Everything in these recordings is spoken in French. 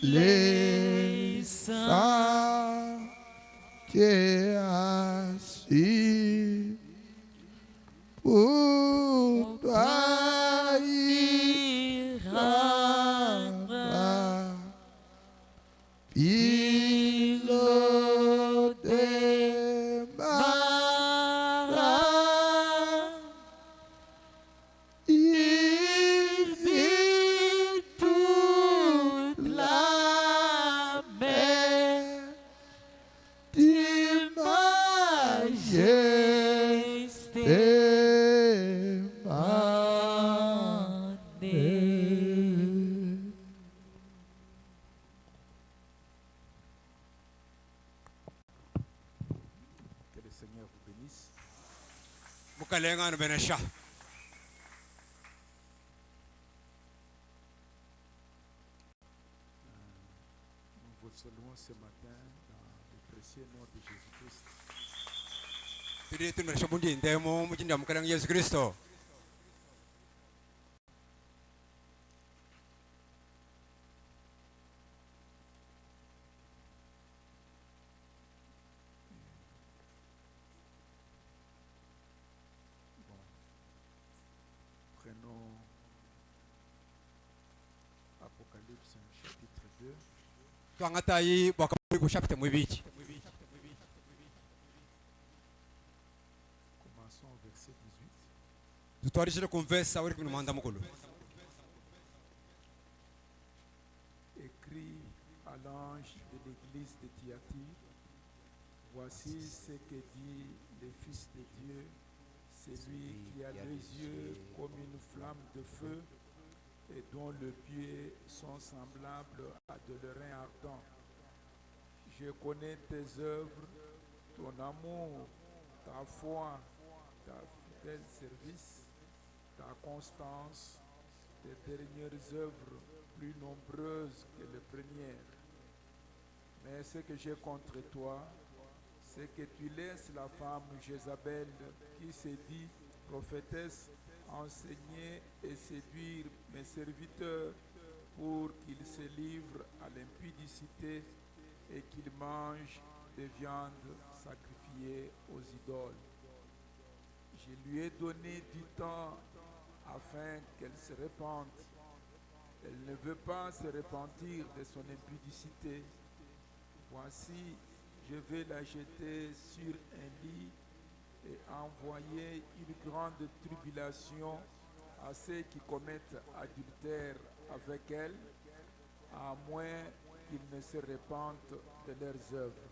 les saints qui est assis pour toi ira pilote des marins. Il vit toute la mer d'Immajesté manée. Que le Seigneur vous bénisse. Mukalengano benesha. Nous vous saluons ce matin dans le précieux nom de Jésus-Christ. Tiri tumeresha bundi ndemo mujinda mukalanga Yesu Kristo. Bon. Prenons Apocalypse chapitre 2. Twangatayi bwakabuli ku chapter mwibiki. Commençons au verset 18. Tutwarishire ku verse awuri kumwe mwanda mukulu. Écrit à l'ange de l'église de Thyatire, voici ce que dit le Fils de Dieu, celui qui a deux yeux comme une flamme de feu et dont les pieds sont semblables à de l'airain ardent. Je connais tes œuvres, ton amour, ta foi, ta fidèle service, ta constance, tes dernières œuvres plus nombreuses que les premières. Mais ce que j'ai contre toi, c'est que tu laisses la femme Jézabel, qui se dit prophétesse, enseigner et séduire mes serviteurs pour qu'ils se livrent à l'impudicité et qu'ils mangent des viandes sacrifiées aux idoles. Je lui ai donné du temps afin qu'elle se repente. Elle ne veut pas se repentir de son impudicité. Voici, je vais la jeter sur un lit et envoyer une grande tribulation à ceux qui commettent adultère avec elle, à moins qu'ils ne se repentent de leurs œuvres.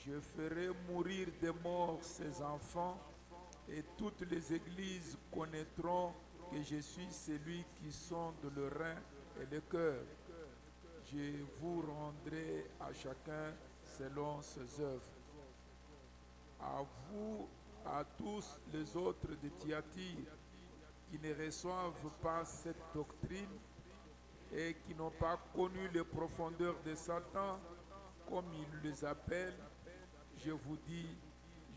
Je ferai mourir de mort ses enfants, et toutes les églises connaîtront que je suis celui qui sonde le rein et le cœur. Je vous rendrai à chacun selon ses œuvres. À vous, à tous les autres de Thyatire qui ne reçoivent pas cette doctrine et qui n'ont pas connu les profondeurs de Satan, comme il les appelle, je vous dis,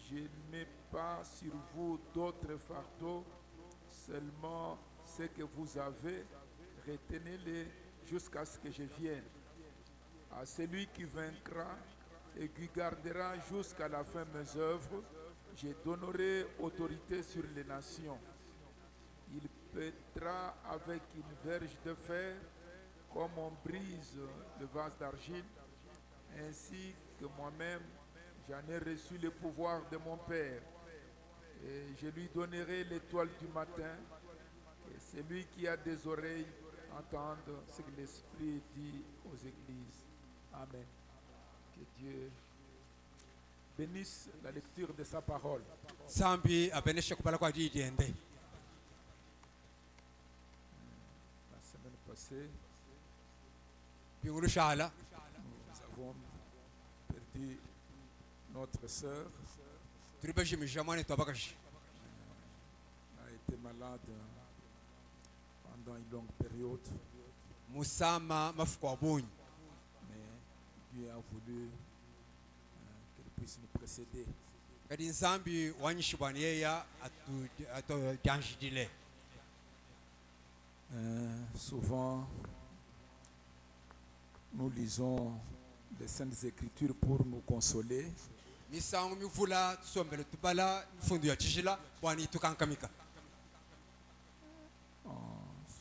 je ne mets pas sur vous d'autres fardeaux, seulement ce que vous avez, retenez-les jusqu'à ce que je vienne. À celui qui vaincra et qui gardera jusqu'à la fin mes œuvres, je donnerai autorité sur les nations. Il pètera avec une verge de fer, comme on brise le vase d'argile, ainsi que moi-même, j'en ai reçu le pouvoir de mon Père. Et je lui donnerai l'étoile du matin, et celui qui a des oreilles entende ce que l'Esprit dit aux églises. Amen. Que Dieu bénisse la lecture de sa parole. Sambi abenesha kubala kwa didiende. La semaine passée, Bingurushala. nous avons perdu notre sœur. Turibashimishije mwana twabakashi. A été malade pendant une longue période, Musama mafuko abunyi. mais Dieu a voulu qu'elle puisse nous précéder. Kadi nzambi wanyishibwani yeya atujanjidile. Souvent, Nous lisons les Saintes Écritures pour nous consoler. misango mivula tusombele tubala mifundo ya chishila bwani tukankamika.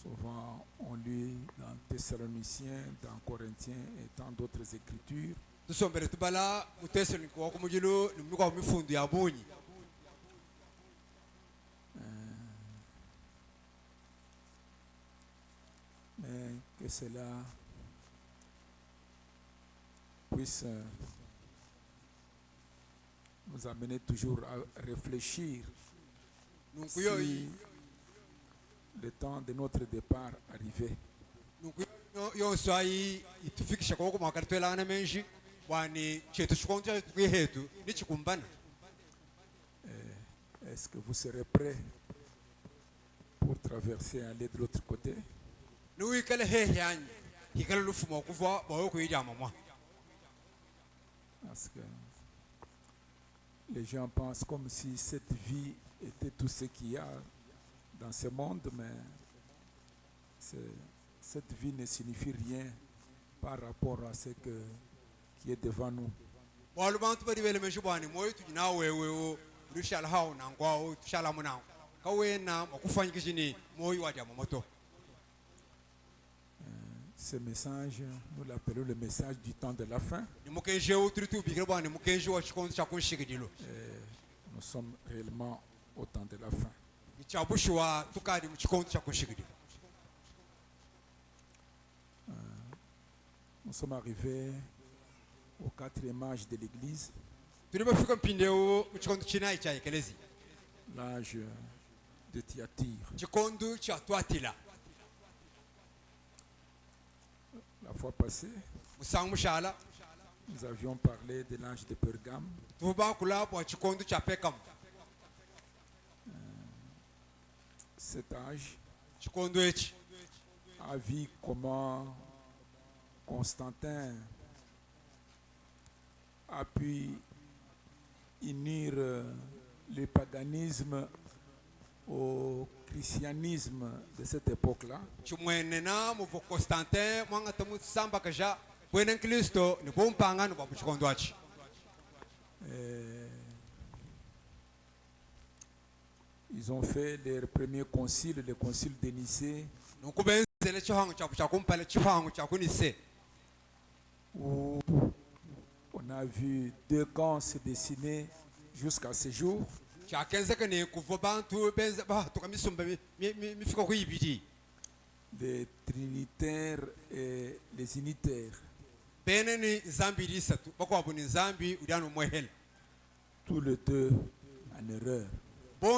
Souvent, on lit dans Thessaloniciens, dans Corinthiens et tant d'autres Écritures. Tusombele tubala mutesalonike wa kumujilu nimnuka mifundo ya bunyi. Mais que cela puisse nous amener toujours à réfléchir Nunkuyo si le temps de notre départ arrivait. yo swai itufikisha kwa kwa makati twelana menji bwani chetu chikonja kwehetu ni chikumbana. Est-ce que vous serez prêts pour traverser et aller de l'autre côté? Nous kale heyanyi hikala lufumo kuva bawo kuyija mama. Parce que les gens pensent comme si cette vie était tout ce qu'il y a dans ce monde, mais cette vie ne signifie rien par rapport à ce qui est devant nous. Walu bantu bari bele menji bwani moyo tujina wewe rushala hao na ngwao tushala muna kawena makufanya kishini moyo waja moto. Ce message, nous l'appelons le message du temps de la fin. Nous sommes réellement au temps de la fin. Nous sommes arrivés au 4e âge de l'Église, l'âge de Thyatire. La fois passée, nous avions parlé de l'âge de Pergame. Cet âge a vu comment Constantin a pu unir le paganisme au christianisme de cette époque-là. Ils ont fait leur premier concile, le concile de Nicée, où on a vu deux camps se dessiner jusqu'à ce jour. Les trinitaires et les unitaires. Tous les deux en erreur. Il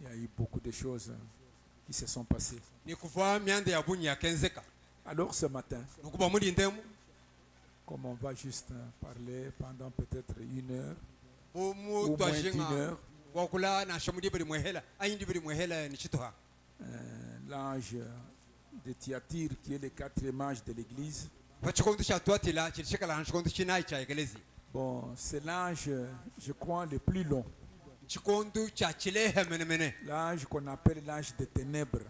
y a eu beaucoup de choses qui se sont passées. Alors ce matin, comme on va juste parler pendant peut-être 1 heure ou moins d'1 heure, l'âge de Thyatire, qui est le 4e âge de l'Église, bon, c'est l'âge, je crois, le plus long. L'âge qu'on appelle l'âge des ténèbres.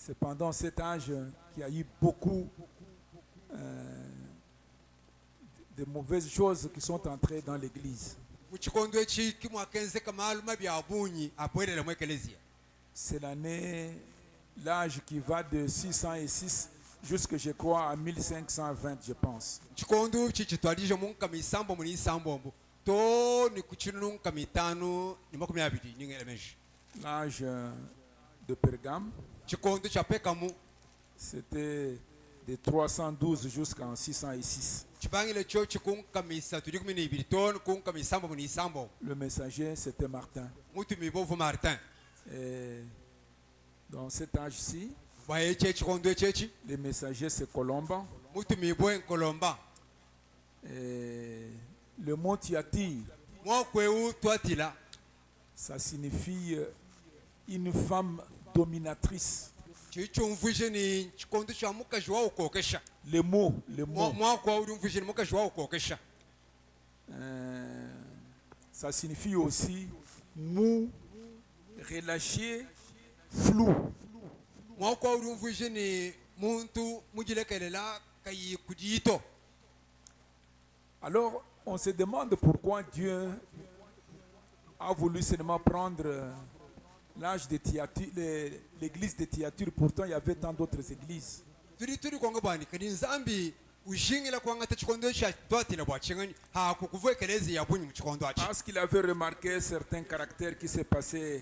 C'est pendant cet âge qu'il y a eu beaucoup de mauvaises choses qui sont entrées dans l'Église. C'est l'âge qui va de 606 jusqu'à, je crois, à 1520, je pense. L'âge de Pergame, c'était de 312 jusqu'en 606. Le messager, c'était Martin. Et dans cet âge-ci, le messager, c'est Colomban. Et le mot Thyatire, ça signifie une femme dominatrice. Le mot. Ça signifie aussi mou, relâché, flou. mwakwa uri mvuje ni muntu mujilekelela kayi kudito. Alors, on se demande pourquoi Dieu a voulu seulement prendre l'âge de Thyatire, l'église de Thyatire. Pourtant, il y avait tant d'autres églises. Turi kwanga bani kadi nzambi ujingila kwanga ta chikondo cha twatila bwa chingani ha kukuvekelezi ya bunyi mchikondo achi. Parce qu'il avait remarqué certains caractères qui se passaient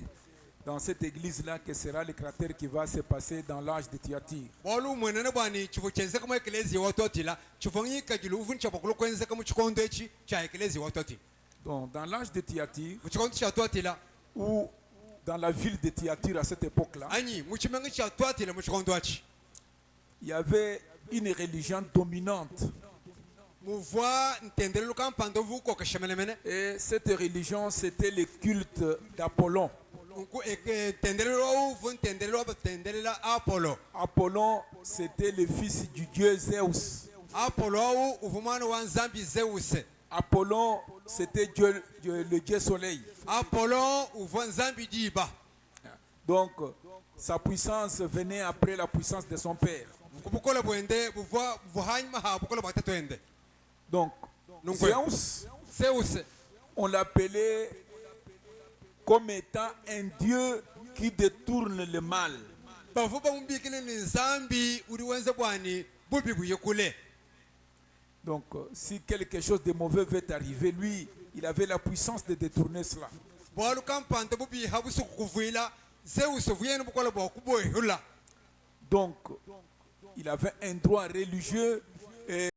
dans cette église-là, que sera le caractère qui va se passer dans l'âge de Thyatire. Bolu mwenene bani chifu chenze kama ekelezi ya watotila chifonyi kajilu uvuncha pakulo kwenze kama chikondo echi cha ekelezi ya watotila. Donc, dans l'âge de Thyatire, Mchikondo cha twatila ou dans la ville de Thyatire à cette époque-là, anyi mchimengi cha twatila mchikondo achi. il y avait une religion dominante. Muvwa ntendelelo kampando vuko kashemelemene. Et cette religion, c'était le culte d'Apollon. Unku tendelelo uvu ntendelelo tendelela Apollo. Apollon, c'était le fils du dieu Zeus. Apollo uvumana wa nzambi Zeus. Apollon, c'était le dieu soleil. Apollo uvu nzambi diba. Donc, sa puissance venait après la puissance de son père. Kubukola bwende buvwa vuhanyima ha bukola bwatatu ende. Donc, Zeus, Zeus on l'appelait comme étant un dieu qui détourne le mal. bavuba mumbikile ni nzambi uri wenze bwani bubi buyekule. Donc, si quelque chose de mauvais veut arriver, lui, il avait la puissance de détourner cela. Bwalu kampante bubi habusu kuvuila Zeus vuyene bukola bwa kuboyula. Donc, il avait un droit religieux et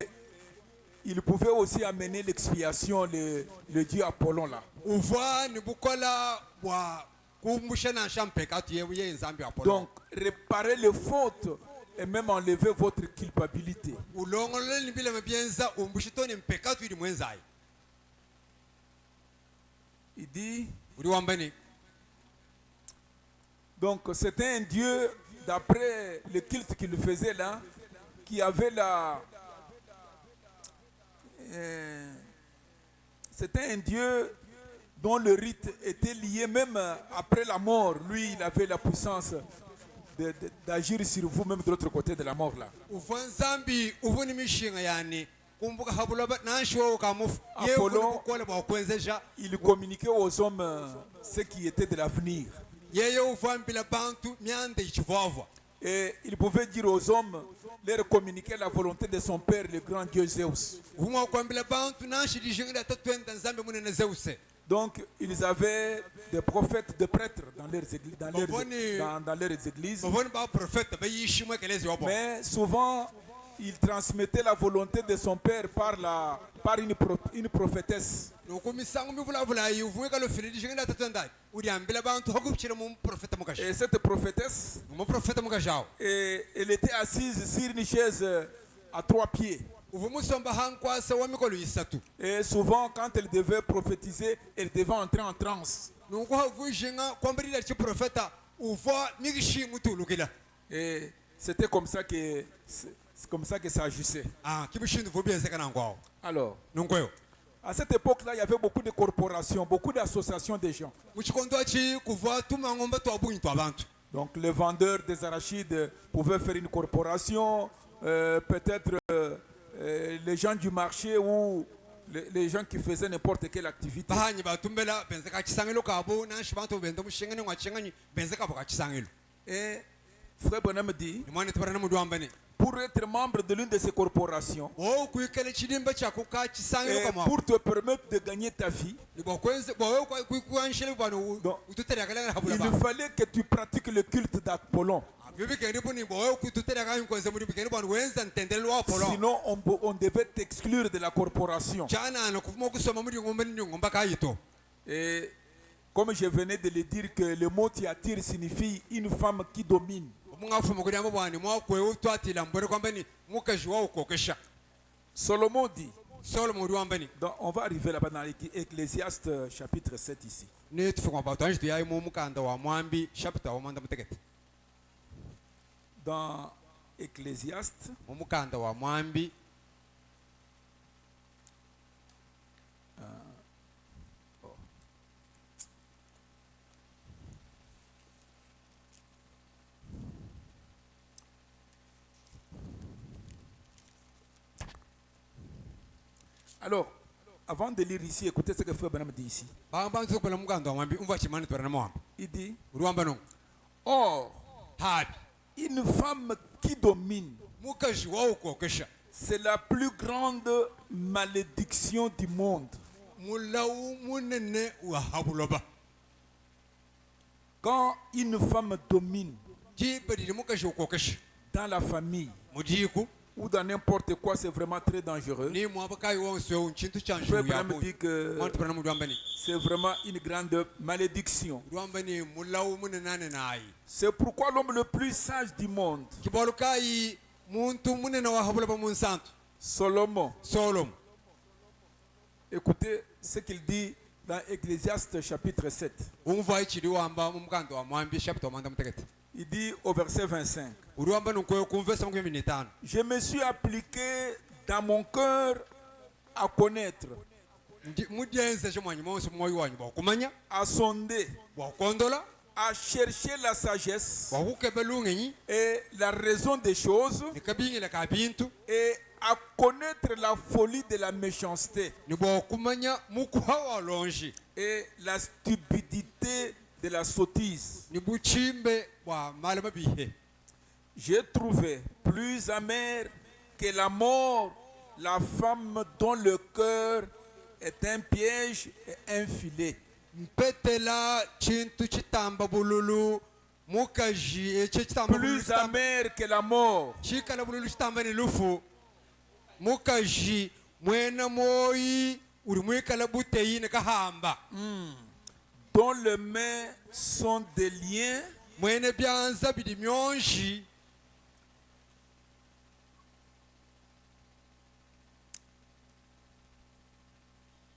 il pouvait aussi amener l'expiation, le dieu Apollon là. Uvwa ni bukola bwa kumbushana shampeka tu yewe nzambi Apollo. Donc, réparer les fautes et même enlever votre culpabilité. Ulongole ni bila mabienza umbushitoni mpeka tu ili mwenzai. Il dit, Uri wambani. donc c'était un dieu, d'après le culte qu'il faisait là, qui avait c'était un dieu dont le rite était lié même après la mort. Lui, il avait la puissance d'agir sur vous, même de l'autre côté de la mort là. Uvwa nzambi uvu ni mishinga yani. Kumbuka habuloba nanshiwa ukamufu. Apollo, Bukola bwa kwenzeja. il communiquait aux hommes ce qui était de l'avenir. Yeye uvwa mbila bantu miande ichivava. Et il pouvait dire aux hommes, leur communiquer la volonté de son père, le grand dieu Zeus. Uvwa kwa mbila bantu nanshi dijinga tatu enda nzambi munene Zeus. Donc, ils avaient des prophètes, des prêtres dans leurs églises. Dans leurs églises. Bavoni ba prophète ba yishimwe kelezi wabo. Mais souvent, il transmettait la volonté de son père par une prophétesse. Nukumisangu mivula yi uvuka lo fili dijinga tatu enda. Uri ambila bantu hokubchira mu prophète mukashi. Et cette prophétesse, Mu prophète mukashao. elle était assise sur une chaise à 3 pieds. Uvumusomba hankwasa wa mikolo isatu. Et souvent, quand elle devait prophétiser, elle devait entrer en transe. Nuko havujinga kwambirira chi prophète uva migishi mutulukila. Et c'était comme ça que ça agissait. Ah, kibishindu vubienze kana ngwao. Alors, Nunkoyo. à cette époque-là, il y avait beaucoup de corporations, beaucoup d'associations de gens. Muchikondo achi kuva tuma ngomba to abunyi to abantu. Donc, les vendeurs des arachides pouvaient faire une corporation, peut-être les gens du marché ou les gens qui faisaient n'importe quelle activité. Bahanyi batumbela benze ka chisangelo kabo nanshi bantu bende mushingene ngwachingani benze kabo ka chisangelo. Et Frère Branham dit, Nimwane tibara namudu wambane. pour être membre de l'une de ces corporations, Oh kuikele chidimba cha kuka chisangelo et kama. pour te permettre de gagner ta vie, Nibo kwenze bo kuanshele bano ututere akala habula ba. il fallait que tu pratiques le culte d'Apollon. Bibi kene buni bo kututere akala kwenze muri bikene bano wenza ntendelo wa polo. Sinon, on devait t'exclure de la corporation. Chana no kufuma kusoma muri ngombe ni ngomba kayito. Et comme je venais de le dire, que le mot Thyatire signifie une femme qui domine. Mungafuma kuri amabwani mwa kwewe twatila mbore kwambeni mukaji wa ukokesha. Solomon dit, Solomon wambani. donc on va arriver là-bas dans Ecclésiaste chapitre 7 ici. Ni tufika ba tanji tuyayi mu mukanda wa mwambi chapter wa manda mutekete. Dans Ecclésiaste, Mu mukanda wa mwambi Alors, avant de lire ici, écoutez ce que Frère Branham dit ici. bambanza okubala muganda wambi umva chimani twarana mwamba Il dit, uruwamba no or, habi une femme qui domine, mukazi wawukokesha c'est la plus grande malédiction du monde. mulawu munene wa habuloba Quand une femme domine jibadili mukazi wukokesha dans la famille mujiku ou dans n'importe quoi, c'est vraiment très dangereux. ni mwabakayi wonse nchintu chanje Frère Branham dit que mwantu twarana mudwambani c'est vraiment une grande malédiction. rwambani mulawu munenane nayi C'est pourquoi l'homme le plus sage du monde, kibolukayi muntu munene wa habuloba munsantu Salomon, solomo écoutez ce qu'il dit dans Ecclésiaste chapitre 7. umva ichili wamba mumukanda wa mwambi chapter wamanda mutekete Il dit au verset 25, uruwamba nukweyo kumvesa 25 je me suis appliqué dans mon cœur à connaître, mudyenze chomwanyi monse mwoyo wanyu bwakumanya à sonder, bwakukondola à chercher la sagesse bwakukebela ung'enyi et la raison des choses nikabingila ka bintu et à connaître la folie de la méchanceté ni bwakumanya mukuha walonji et la stupidité de la sottise. ni buchimbe bwa mala mabihe J'ai trouvé plus amer que la mort la femme dont le cœur est un piège et un filet. mpetela chintu chitamba bululu mukaji eche chitamba bululu Plus amer que la mort. chikala bululu chitamba ni lufu mukaji mwena moyi uri mwikala buteyi ni kahamba Dont les mains sont des liens mwene byanza bidi myonji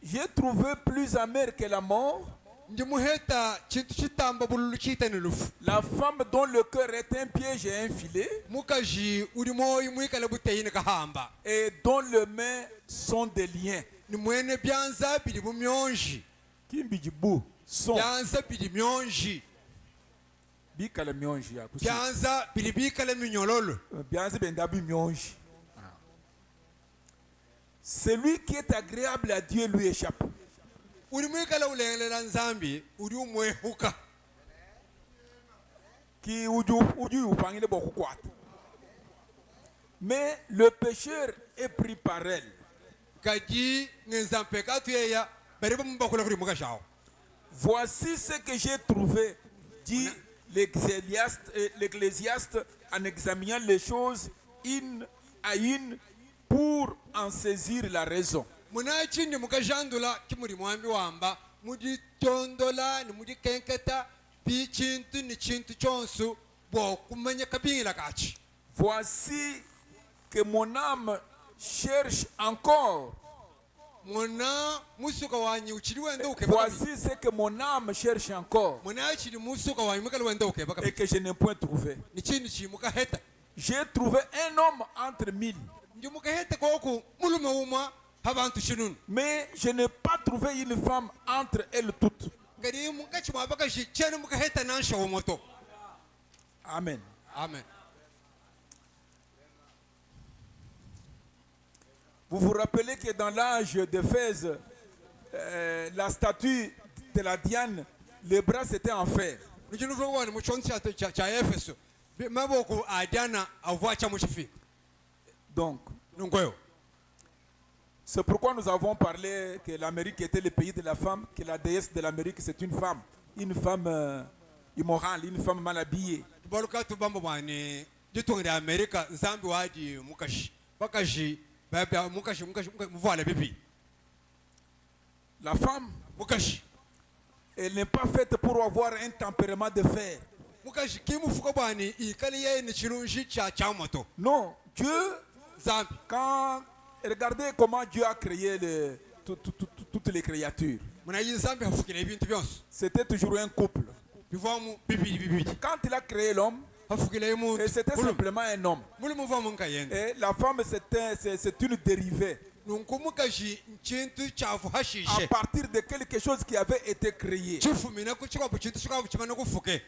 j'ai trouvé plus amer que la mort ndi muheta chintu chitamba bululu chita ni lufu la femme dont le cœur est un piège et un filet mukaji uri moyi mwikala buteyi ni kahamba et dont les mains sont des liens. ni mwene byanza bidi bumyonji Kimbijibu sont byanza bidi myonji bikala myonji ya kusi. byanza bidi bikala minyololo Byanzi bendabi myonji. Celui qui est agréable à Dieu lui échappe. uri mwikala ulengelela nzambi uri umwehuka Qui uju upangile bokukwata. Mais le pécheur est pris par elle. kaji ngenzampe katuyeya bari bamubakula kuri mukashawo Voici ce que j'ai trouvé, dit l'Ecclésiaste en examinant les choses une à une pour en saisir la raison. muna chindi mukajandula kimuri mwambi wamba mudi tondola ni mudi kenketa bi chintu ni chintu chonsu bwokumanya kabingila kachi Voici que mon âme cherche encore. muna musuka wanyi uchili wenda ukeba Voici ce que mon âme cherche encore muna chili musuka wanyi mukali wenda ukeba et kabi que je n'ai point trouvé. ni chindi chi mukaheta J'ai trouvé un homme entre mille, ndi mukaheta koku mulume umwa habantu shinunu mais je n'ai pas trouvé une femme entre elles toutes. ngari mukachi mwabaka shi chenu mukaheta nansha umoto Amen. amen. Vous vous rappelez que dans l'âge d'Éphèse, la statue de la Diane, les bras étaient en fer. Nijinu vwa ni muchonzi cha Efeso maboko adana avwa cha mushifi Donc, nungoyo c'est pourquoi nous avons parlé que l'Amérique était le pays de la femme, que la déesse de l'Amérique c'est une femme immorale, une femme mal habillée. baluka tubamba bwani ditungire America zambi wadi mukashi bakashi baba mukashi mvuala bibi La femme, mukashi elle n'est pas faite pour avoir un tempérament de fer. mukashi kimufuka bwani ikali ye ni chirunji cha moto Non, Dieu, zambi quand regardez comment Dieu a créé toutes les créatures. muna yinzambi hafukile ibintu byonse C'était toujours un couple. bivamu bibi Quand il a créé l'homme, hafukile imuntu et c'était simplement un homme. mulumu vamu nkayenda Et la femme, c'est une dérivée nunkumukashi chintu chafu à hashishe partir de quelque chose qui avait été créé. chifumina kuchikabu chintu chikabu chimana kufuke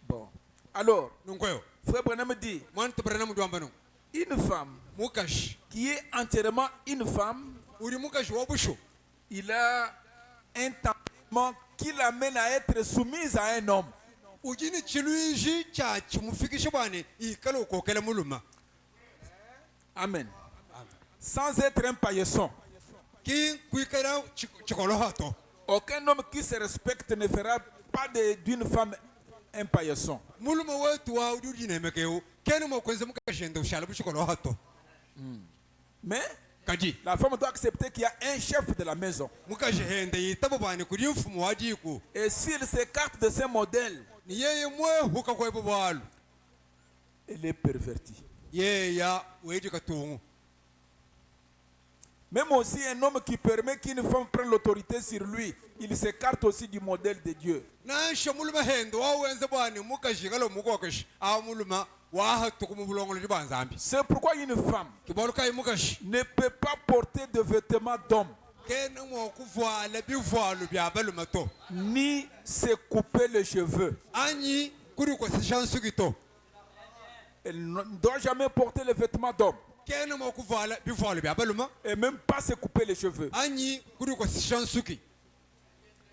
Bon. Alors, nungoyo Frère Branham dit, mwana tabarana mudu wamba nungu une femme mukashi qui est entièrement une femme uri mukazi wa busho il a un tempérament qui l'amène à être soumise à un homme. ujini chiluiji cha chimufikisha bwana ikalo kokela muluma Amen. Sans être un paillasson. ki kuikara chikolo hato Aucun homme qui se respecte ne fera pas d'une femme un paillasson. muluma wetu wa ududi nemekeo kene mo kwenza mukashenda ushala buchikolo hato Mais kaji la femme doit accepter qu'il y a un chef de la maison. mukashenda yitabo bwana kuri mfumo wajiku Et s'il s'écarte de ce modèle, ni yeye mwe huka kwa ibo bwalu elle est pervertie. yeya weji katungu Même aussi un homme qui permet qu'une femme prenne l'autorité sur lui, il s'écarte aussi du modèle de Dieu. nansha muluma hendo wa wenza bwana mukashikalo mukokesh a muluma wa hatu kumubulongo libanzambi C'est pourquoi une femme kibaluka imukashi ne peut pas porter de vêtements d'homme, kene mo kuvala bivalo bya baluma to ni se couper les cheveux. anyi kuri ko sishansukito Elle ne doit jamais porter les vêtements d'homme, kene mo kuvala bivalo bya baluma et même pas se couper les cheveux. anyi kuri ko sishansuki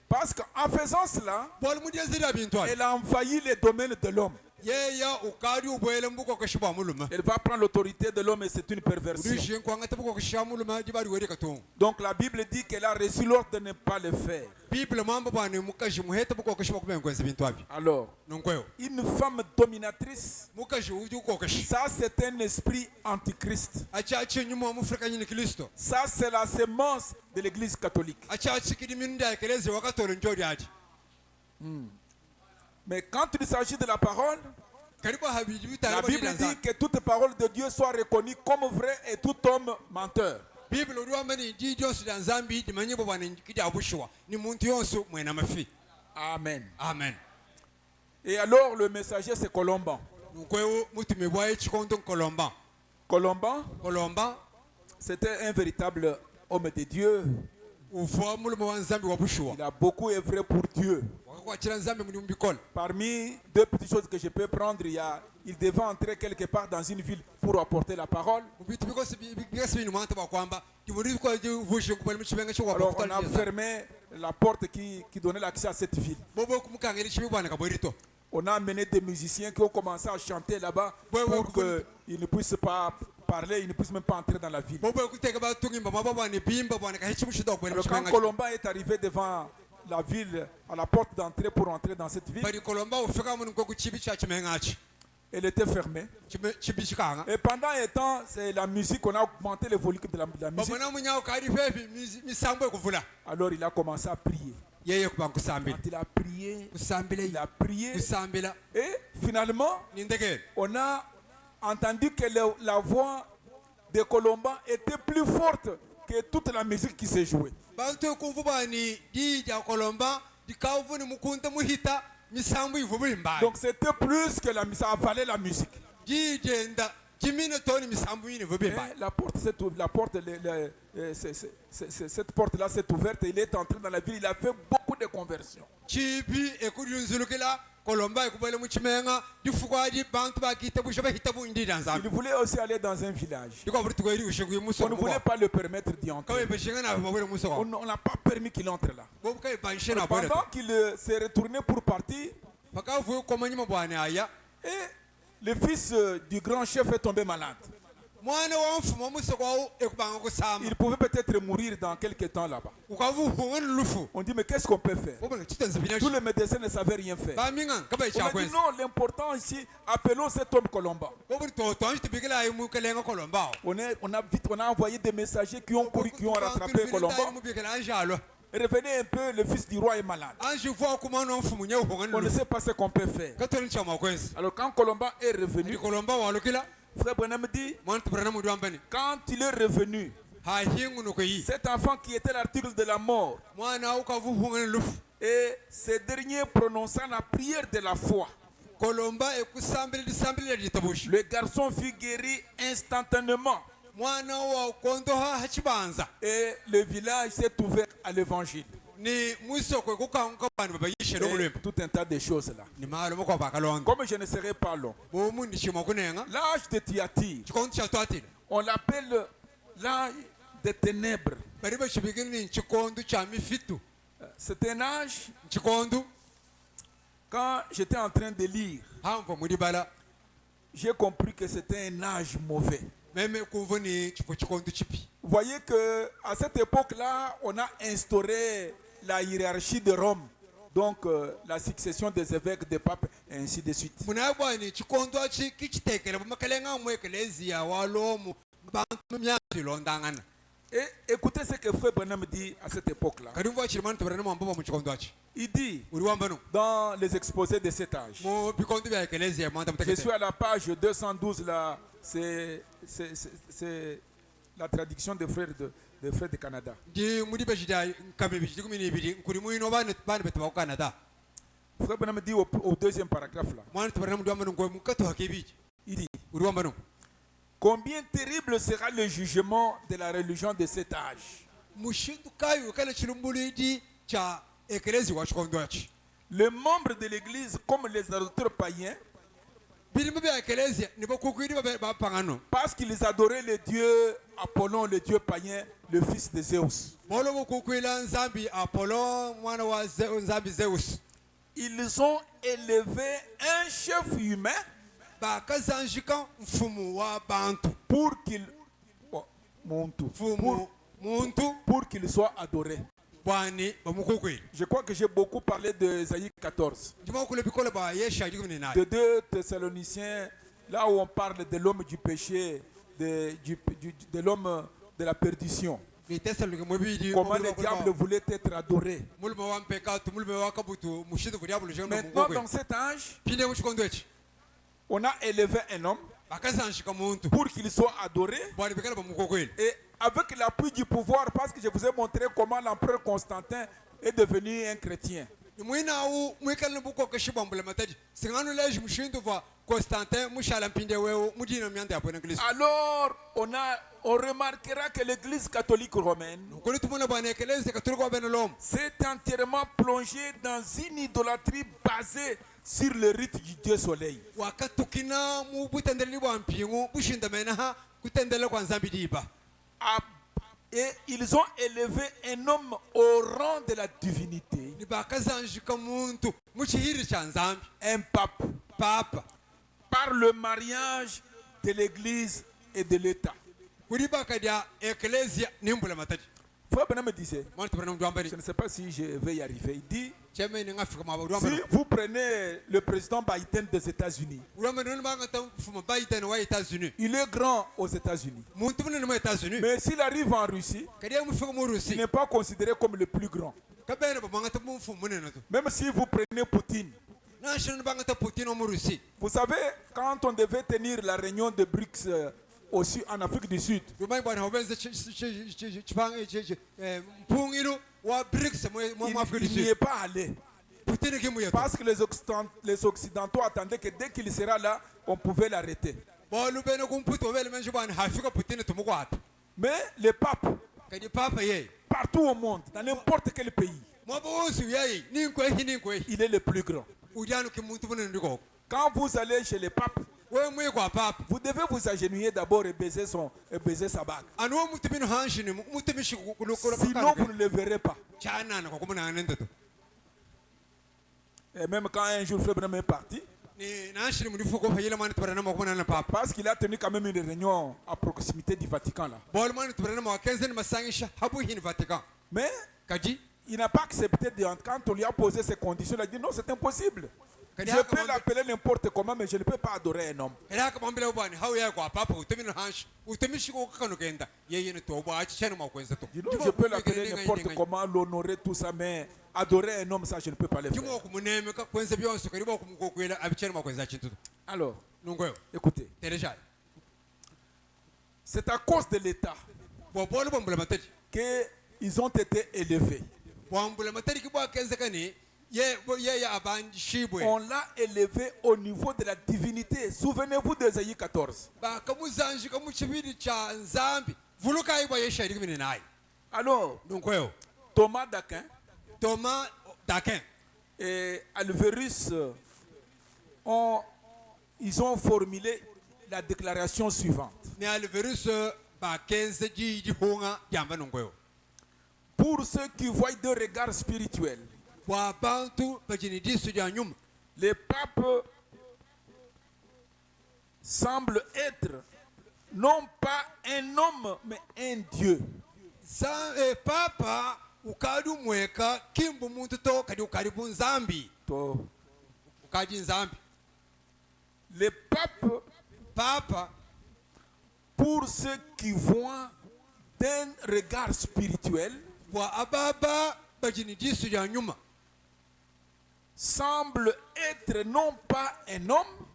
Parce qu'en faisant cela, bol mudiyazira bintu elle a envahi les domaines de l'homme. yeya ukari ubwele mbukokeshi bwa muluma Elle va prendre l'autorité de l'homme et c'est une perversion. urishin kwanga tabukokeshi muluma dibari weri katungu Donc la Bible dit qu'elle a reçu l'ordre de ne pas le faire. bible mambo bwana mukashi muheta bukokeshi bakubengwenza bintu abi Alors, nonkweyo une femme dominatrice, mukashi uji ukokeshi ça c'est un esprit antichrist. achachi nyuma mufrika nyini kristo Ça c'est la semence de l'église catholique. achachi kidi minda ekeleze wakatolo njodi ati Mais quand il s'agit de la parole, karibu habiji la bitanga Bible dit que toute parole de Dieu soit reconnue comme vraie et tout homme menteur. bible uri wamani di jonsu da nzambi di manyibo bwana kidi abushwa ni muntu yonsu mwena mafi Amen. amen Et alors le messager c'est Colomban. nkwewo mutumi bwaye chikondo kolomba Colomban, c'était un véritable homme de Dieu. ufa muluma wa nzambi wabushwa Il a beaucoup œuvré pour Dieu. wakakwachira nzambi muri mbikol Parmi deux petites choses que je peux prendre, il devait entrer quelque part dans une ville pour apporter la parole. mubitu bikasi binu mwanta bakwamba dimuri ko vushe kubali muchibenga chwa Alors on a fermé la porte qui donnait l'accès à cette ville. bobo kumukangeli chibi bwana kabwerito On a amené des musiciens qui ont commencé à chanter là-bas Ouais, pour qu'ils ne puissent pas parler, ils ne puissent même pas entrer dans la ville. bobo kuteka batungimba mababa bwana bimba bwana kahichi mushida kubali Alors quand muchibenga Colomban est arrivé devant la ville, à la porte d'entrée pour entrer dans cette ville, bari kolomba ufika mun ko kuchibi cha chimengachi elle était fermée. chibi chikanga Et pendant un temps, c'est la musique, on a augmenté le volume de la musique. babona munyao kari fefi misambo kuvula Alors il a commencé à prier. yeye kuba kusambila Quand il a prié, kusambila il a prié. kusambila Et finalement, nindeke on a entendu que la voix de Colomban était plus forte que toute la musique qui s'est jouée. bantu kuvubani di ja kolomba di kavuni mukunta muhita misambo ivubuli mbaya Donc c'était plus que la musique, ça avalait la musique. di jenda kimine toni misambo yini vubuli Et mbaya la porte, cette porte-là s'est ouverte. Il est entré dans la ville. Il a fait beaucoup de conversions. chibi ekudunzulukila kolomba ekubale muchimenga difukwaji bantu bakita busha bahita bundi danza Il voulait aussi aller dans un village. diko burtu kweri usheguye muso On ne voulait pas le permettre d'y kawe entrer. beshinga na babule muso On n'a pas permis qu'il entre là. bobu kai banshe na bole Pendant qu'il s'est retourné pour partir, pakavu komanyima bwana aya et le fils du grand chef est tombé malade. mwana wa mfumo muso kwao ekubanga kusamba Il pouvait peut-être mourir dans quelques temps là-bas. ukavu hungan lufu On dit, mais qu'est-ce qu'on peut faire? bobu chitanza binashi Tous les médecins ne savaient rien faire. baminga kaba On a dit chakwenza non, l'important ici, appelons cet homme Colomban. bobu to tonje tibigila ayi mukelenga kolomba On a envoyé des messagers qui ont couru, qui ont rattrapé Colomban. mubigila anjalo Revenez un peu, le fils du roi est malade. anji vo kumana mfumo nyau hungan On ne lufu sait pas ce qu'on peut faire. katoni chama kwenza Alors quand Colomban est ni revenu, kolomba walukila frère Branham dit, mwana tubrana mudu ambani quand il est revenu, ha hingu no koyi cet enfant qui était l'article de la mort, mwana ukavu hungan lufu et ce dernier prononçant la prière de la foi, kolomba ekusambila disambila ditabushi le garçon fut guéri instantanément. mwana wa kondo ha hachibanza Et le village s'est ouvert à l'évangile. ni mwisoko kukanka bantu babayishe no Et mulembe tout un tas de choses là. ni malo moko bakalonga Comme je ne serai pas long, bomu ndishimo kunenga l'âge de Thyatire, chikondo cha twatile on l'appelle l'âge des ténèbres. bari bashibigini ni chikondo cha mifitu C'est un âge, chikondo quand j'étais en train de lire, hamva muri bala j'ai compris que c'était un âge mauvais. meme kumva ni chikondo chipi. Vous voyez que à cette époque-là, on a instauré la hiérarchie de Rome, donc la succession des évêques, des papes, et ainsi de suite. Munabwa ni chikondo achi kichitekele bamakalenga mu eklezia walomu bantu myasi londangana. Et écoutez ce que Frère Branham dit à cette époque-là. Kadumva chirimani tubarana mambaba mu chikondo achi. Il dit, Uri wamba no. dans les exposés de cet âge, Mu bikondo bya eklezia manda je mutekete. suis à la page 212, là, c'est la traduction des frères de Canada. Ndi muri bajida kambe biji kumini bidi kuri mu ino bana betu ba Canada. Frère Branham dit au deuxième paragraphe là, Mwana tubarana mu wamba no ngo mukato hakebiji. il dit, Uri wamba no. combien terrible sera le jugement de la religion de cet âge. Mushindu kayo kala chilumbulidi cha eklezia wa chikondo achi. Les membres de l'église, comme les adorateurs païens, Birimu bya eklezia nibo kukwiri ba pangano. parce qu'ils adoraient le dieu Apollon, le dieu païen, le fils de Zeus. Molo kukwila nzambi Apollo mwana wa nzambi Zeus. Ils ont élevé un chef humain Bakazanjika mfumu wa bantu. pour qu'il Mfumu muntu pour qu'il soit adoré. bwani bamukukwira. Je crois que j'ai beaucoup parlé de Ésaïe 14, Ndimo kule bikola ba Yesha jikuni nayo. de 2 Thessaloniciens, là où on parle de l'homme du péché, de l'homme de la perdition. Ni Thessalonike mubidi. Comment le diable voulait être adoré. Mulme wa mpekatu mulme wa kabutu mushidu kudiabulu jembe Maintenant, mukukwira. dans cet âge, Pinde mu chikondo echi. on a élevé un homme Bakazanjika muntu pour qu'il soit adoré. bwani bikala bamukukwira. Et avec l'appui du pouvoir, parce que je vous ai montré comment l'empereur Constantin est devenu un chrétien. Mwina u mwikala buko kashibambula mataji. Singano leji mushindu va Constantin mushala mpinde wewe mudina myanda ya bwana Kristo. Alors, on remarquera que l'église catholique romaine Kuli tumona bwana ekeleze katulika wa benelom. s'est entièrement plongée dans une idolâtrie basée sur le rite du dieu soleil. Wakatukina mu butendeli bwa mpingu bushinda menaha kutendele kwa nzambi diba. Et ils ont élevé un homme au rang de la divinité, Ni bakazanjika muntu muchihiri cha nzambi. un pape, Papa. par le mariage de l'église et de l'État. Kuri bakadia ekelezia nimbula mataji. Frère Branham me disait, Mwana tupana mduambari. je ne sais pas si je vais y arriver, il dit, Cheme ni ngafika si mabaduambari. vous prenez le président Biden des États-Unis, Uramani nuna banga ta fuma Biden wa États-Unis. il est grand aux États-Unis. Muntu muna ni États-Unis. Mais s'il arrive en Russie, Kadia mufika mu il Rusi. n'est pas considéré comme le plus grand. Kabene ba banga ta mfumu muna nato. Même si vous prenez Poutine, Na shana banga ta Putin mu Rusi. vous savez, quand on devait tenir la réunion de BRICS en Afrique du Sud, Rumai bwana hobenze chipanga mpungiru wa BRICS mu Afrique du il n'y Sud. est pas allé. Putin ki mu yato. Parce que les Occidentaux attendaient que dès qu'il sera là, on pouvait l'arrêter. Bolu bene kumputo wele menji bwana hafika Putin tumukwata. Mais le pape, Kadi papa ye. partout au monde, dans n'importe quel pays, Mwaba wosu yayi ninkwe. il est le plus grand. Ujanu ki muntu muna ndiko. Quand vous allez chez le pape, Wewe mwe kwa papa. vous devez vous agenouiller d'abord et baiser sa bague. Anu muntu bino hanshini muntu mishi kulukula Sinon, vous ne le verrez pas. chana na kwa kumuna nende to. Et même quand un jour Frère Branham est parti, Ni nashini mulifuko fayela mwana tubarana mwa kumuna na papa. parce qu'il a tenu quand même une réunion à proximité du Vatican là. Bolu mwana tubarana mwa kenzen masangisha habu hini Vatican. Mais Kadi il n'a pas accepté quand on lui a posé ces conditions, il a dit non, c'est impossible. Je peux l'appeler n'importe comment, mais je ne peux pas adorer un homme. era kama mbele bwana hau ya kwa papa utemino hanshi utemishi ko kanu kenda yeye ne to ba chana mwa kwenza to. Je dis non, je peux l'appeler n'importe comment, l'honorer, tout ça, mais adorer un homme, ça, je ne peux pas le faire. Kimo kumuneme ka kwenza byonso karibo kumukokwela abichana mwa kwenza chintu. Alors, Nungwe écoutez, tereja. c'est à cause de l'État Bo bolu bombula matati. qu'ils ont été élevés. Bombula matati ki bwa kenza kani ye ya abanji shibwe. On l'a élevé au niveau de la divinité. Souvenez-vous d'Ésaïe 14. Ba kamuzanji kamuchibiri cha nzambi. Vuluka iba yesha irikimini nayi. Alors, Nungwe Thomas d'Aquin Thomas Dakin. et Alverus ils ont formulé la déclaration suivante. Ni alverus ba kenza ji hunga jamba nungwe. pour ceux qui voient d'un regard spirituel, bw'abantu bagini diiso lya nyuma le pape semble être non pas un homme, mais un Dieu. papa ukali umweka kimba umuntu to kadi ukali bunzambi ukadi nzambi. Le pape, Papa pour ceux qui voient d'un regard spirituel, bwa ababa bagini diiso lya nyuma semble être non pas un homme,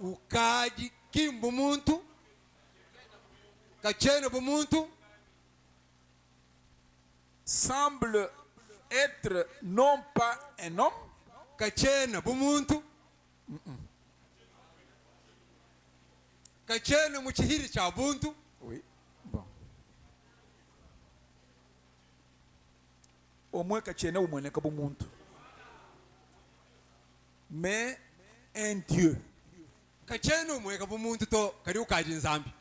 ukadi kimba umuntu kachene bumuntu semble être non pas un homme, kachene bumuntu kachene mu kihiri kya buntu. oui, bon. Au moins kachene au moins kabumuntu. Mais un Dieu. Kachene umweka bumuntu to kadi ukadi nzambi.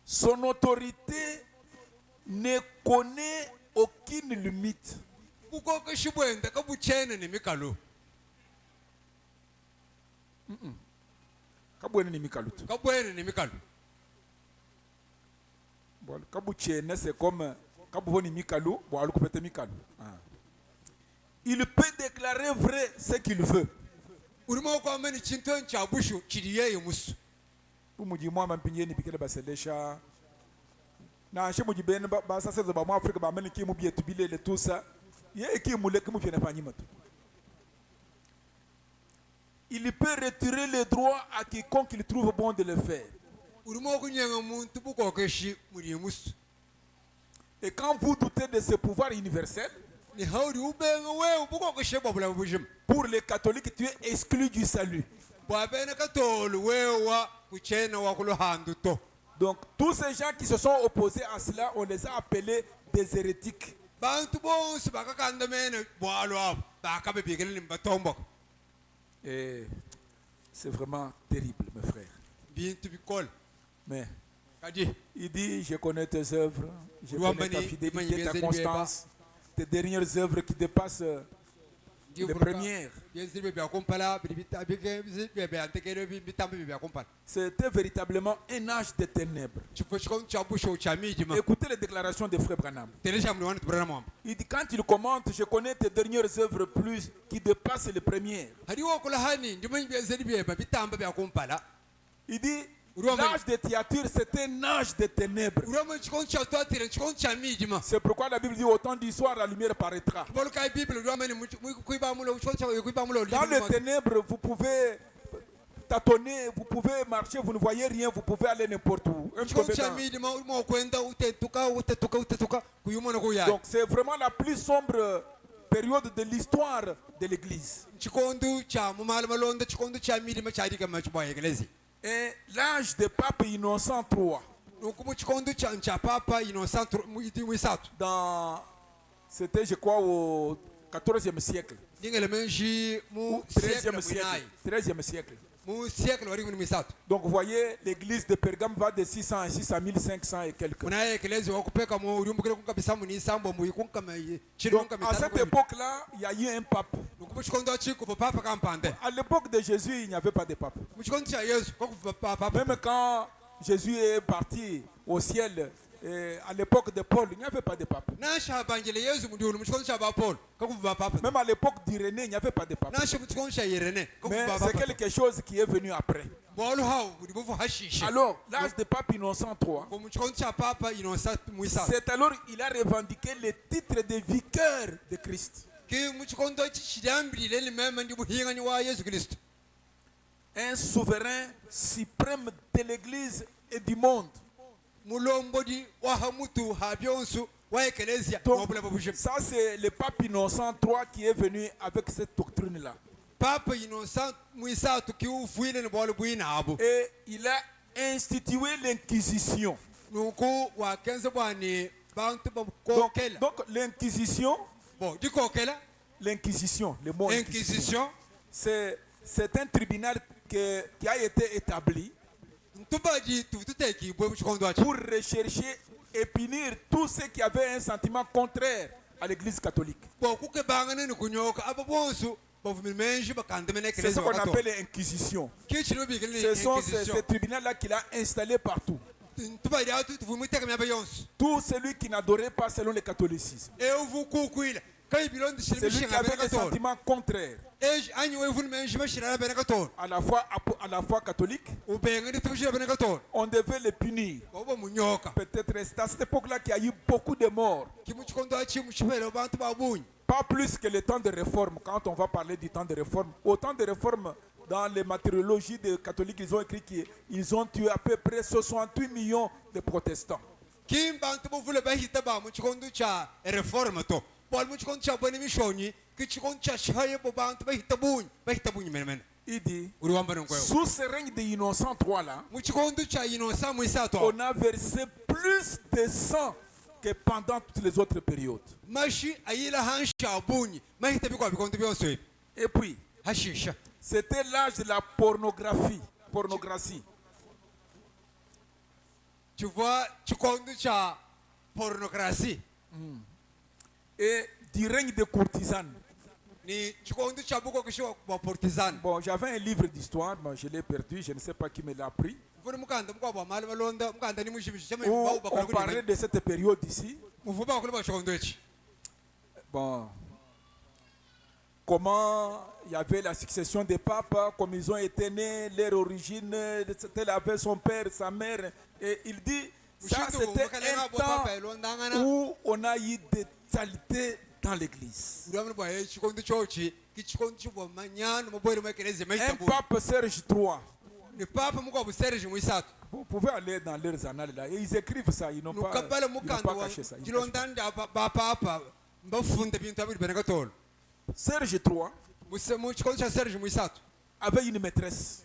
Son autorité ne connaît aucune limite. Kuko kashibwenda kabuchene nemikalo Kabwene ni mikalutu. kabwene nemikalo. Bon, kabuchene c'est comme kabuvoni mikalu, bon alu kupete mikalu. Il peut déclarer vrai ce qu'il veut. Urimo kwa meni chinto ncha bushu chiri yeye musu. Umuji mwama mpinyeni bikele baselesha. Na ashe muji bene ba sasa za ba mu Afrika ba meni kimu bietu bilele tout ça. Ye kimu le kimu fiena fanyima tu. Il peut retirer les droits à quiconque il trouve bon de le faire. Urimo kunyenga muntu buko keshi muri musu. Et quand vous doutez de ce pouvoir universel, Ni hauri ubenga we buko keshi babula bujim. pour les catholiques, tu es exclu du salut. Bwa bene katolu wewa kuchena wa kuluhandu to. Donc, tous ces gens qui se sont opposés à cela, on les a appelés des hérétiques. Bantu bonse bakakanda mene bwalo abo bakabe bigele nimbatombo. Et c'est vraiment terrible, mes frères. Bintu bikol Mais kadi il dit, je connais tes œuvres, je connais ta Ruambani, fidélité, Imani ta Benzeli constance, tes dernières œuvres qui dépassent les premières. Yezilbe bya kompala bilibita bige bya antekere bitambe bya kompala. C'était véritablement un âge de ténèbres. Chifo chikon cha busho cha mijima. Écoutez les déclarations de Frère Branham. Teresha mwana tubrana mwamba. Il dit, quand il commente, je connais tes dernières œuvres plus qui dépassent les premières. Hariwo kula hani ndimanyi bya zilbe bya bitambe bya kompala. Il dit, Ruambani. l'âge de théâtre, c'est un âge de ténèbres. Urama chikon cha twatire chikon cha mijima. C'est pourquoi la Bible dit, au temps du soir, la lumière paraîtra. Boluka Bible ruamani kuiba mulo chikon cha kuiba mulo. Dans les ténèbres, vous pouvez tâtonner, vous pouvez marcher, vous ne voyez rien, vous pouvez aller n'importe où. Un chikon peu cha dans- mijima mo kwenda utetuka kuyumona kuya. Donc c'est vraiment la plus sombre période de l'histoire de l'Église. Chikondu cha mumala malonda chikondu cha mijima cha dika machibwa eglezi. Et l'âge de Pape Innocent III, Nukumu chikondu cha papa innocent mwisatu. c'était je crois au 14e siècle, Dingele menji mu ou siècle 13e siècle. 13e siècle. mu siècle wari mu misatu. Donc vous voyez, l'église de Pergame va de 600 à 6500 et quelques. Muna eklezi wakupeka mu ulimbukire kunkabisa mu nisambo mu ikunka chiri Donc kunka à cette mitatu. époque-là, il y a eu un pape. Nukumu chikondu chiku papa kampande. À l'époque de Jésus, il n'y avait pas de pape. Mu chikondu cha Yesu kwa papa. Même quand Jésus est parti au ciel, à l'époque de Paul, il n'y avait pas de pape. Na shabanjele Yesu mu diulu mu chikondu cha Paul kwa papa. Même à l'époque d'Irénée, il n'y avait pas de pape. Na shi mu chikondu cha Irene Mais kwa c'est papa. quelque chose qui est venu après. Bolu hao budibufu hashishi. Alors, l'âge de pape Innocent III, Kwa mu chikondu cha papa innocent mwisatu. c'est alors il a revendiqué le titre de vicaire de Christ. Ki mu chikondu chidambile ni mema ndi buhinga ni wa Yesu Kristo. Un souverain suprême de l'Église et du monde. Mulombodi wa hamutu habyonsu wa eklezia Donc, mobula babushim. ça c'est le pape Innocent III qui est venu avec cette doctrine-là. Papa innocent mwisatu ki ufuile ni bolu buina abo. Et il a institué l'Inquisition. Nuku wa kenze bwani bantu Donc, bakokela. donc l'Inquisition, Bon, dikokela le mot Inquisition, inquisition. c'est un tribunal qui a été établi Ntubaji tututeki bwe chikondo achi. pour rechercher et punir tous ceux qui avaient un sentiment contraire à l'église catholique. bo ku ke bangana ni kunyoka aba bonso bo vumile menji bakande mene C'est ce ekeleza qu'on wakato appelle l'inquisition. ke chino bigele Ce sont inquisition ces tribunaux-là qu'il a installés partout. tuba ya tu vumu teka myaba yonso Tout celui qui n'adorait pas selon le catholicisme. e uvu kukwila kai bilon de shilmi Celui qui shinga avait bene des katol sentiments contraires e anyi we vunu menji bashira bene katol à la foi catholique, ubenga ndi tubushira bene katol on devait les punir. bo munyoka Peut-être c'est à cette époque-là qu'il y a eu beaucoup de morts. kimu chikondo achi muchipelo bantu babunyi Pas plus que le temps de réforme. Quand on va parler du temps de réforme, au temps de réforme, dans les martyrologies des catholiques, ils ont écrit qu'ils ont tué à peu près 68 millions de protestants. kim bantu bo vule bahita ba mu chikondo cha reforma to bol mu chikondo cha bone mishoni ki chikondo cha shaye bo bantu bahita bunyi men Il dit, uri wamba ngwe sous ce règne des innocents trois là, mu chikondo cha inosa mu isato on a versé plus de sang que pendant toutes les autres périodes. mashi ayila hansha bunyi mahita bikwa bikondo byose Et puis, hashisha c'était l'âge de la pornographie. tu vois chikondo cha pornocratie Et du règne des courtisanes. ni chikondo cha buko kisho wa partisan Bon, j'avais un livre d'histoire, mais je l'ai perdu, je ne sais pas qui me l'a pris. vuri mukanda mukwa ba mali balonda mukanda ni mushibishi chama Où ba on parlait de cette période ici. muvuba kule ba chikondo echi Bon, comment il y avait la succession des papes, comme ils ont été nés, leur origine, tel avait son père, sa mère. Et il dit, ça c'était un temps où on a eu des saletés dans l'église. Un pape Serge III. Vous pouvez aller dans leurs annales là. Et ils écrivent ça, ils n'ont pas caché ça. Serge III avait une maîtresse.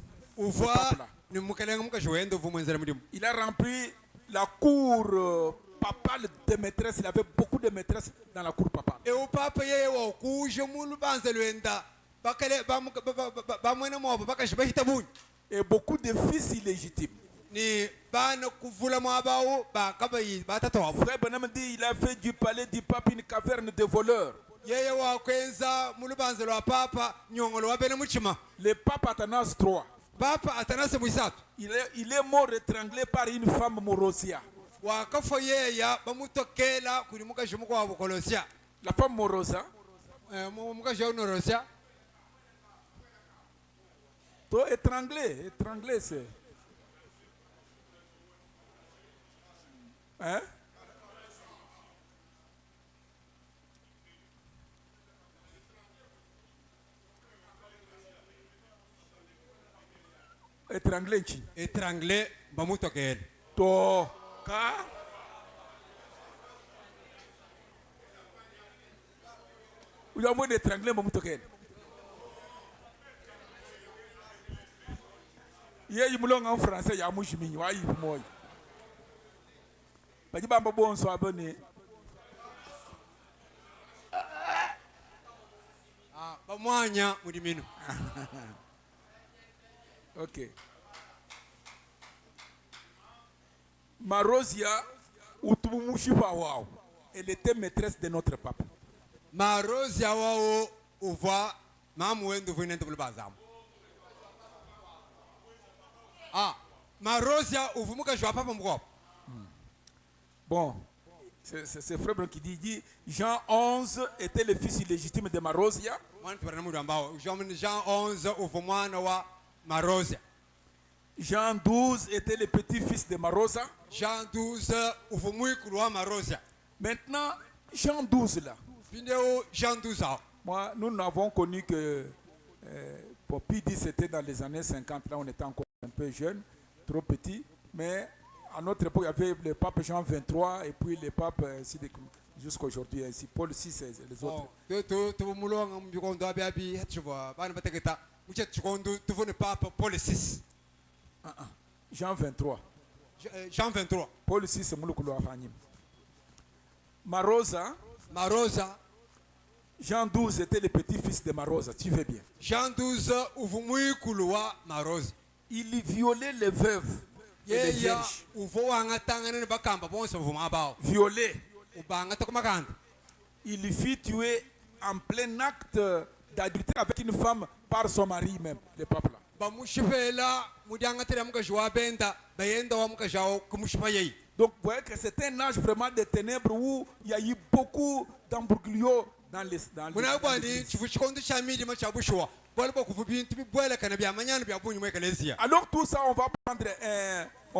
Il a rempli la cour papale de maîtresses. Il avait beaucoup de maîtresses dans la cour papale. Et beaucoup de fils illégitimes. Frère Branham dit il a fait du palais du pape une caverne de voleurs. Le pape Athanase III, il est mort étranglé par une femme Morosia. La femme Morosa, toi étranglé c'est... Hein? Étranglé nchi. Étranglé bamutokele. To ka. Uya mwe étranglé bamutokele. Ye yimulonga en français ya mushimi wa yi moy. Baji bamba bonso abone. Bamwanya mudimino. Ok. Marosia, elle était maîtresse de notre pape. Marosia wao uva mamu wendo vunende bulbazam. Marosia uvumuka jwa papa mkop. Bon, c'est Frère qui dit Jean 11 était le fils illégitime de Marosia. Jean 11 uvumwana wa Marosia. Jean 12 était le petit-fils de Marosa. Jean 12 uvumuikulu wa Marosia. Maintenant, Jean 12 là. Jean 12 moi, nous n'avons connu que Poppy dit c'était dans les années 50. Là, on était encore un peu jeune, trop petit. Mais à notre époque, il y avait le pape Jean 23 et puis le pape jusqu'à aujourd'hui, ainsi Paul VI et les autres. Jean 23. Jean 23. Paul VI c'est Mouloukoulo Afanyim. Marosa. Jean 12 était le petit-fils de Marosa, tu veux bien. Jean 12 uvumuikulu wa Marosa. Il violait les veuves et les yeya vierges, uvo wangatangana ne bakamba bonse mvuma abawo violées. ubangata kumakanda Il lui fit tuer en plein acte d'adultère avec une femme par son mari même, le pape là. bamushipela mudiangatira mukaji wa benda bayenda wa mukaji awo kumushipa yeyi. Donc vous voyez que c'est un âge vraiment de ténèbres où il y a eu beaucoup d'embrouilles dans les muna kwani l'église. chifu chikondo cha midima cha bushuwa bwalipo kuva bintu bibwelekana bya manyana bya bunyu mu eklesia. Alors tout ça, on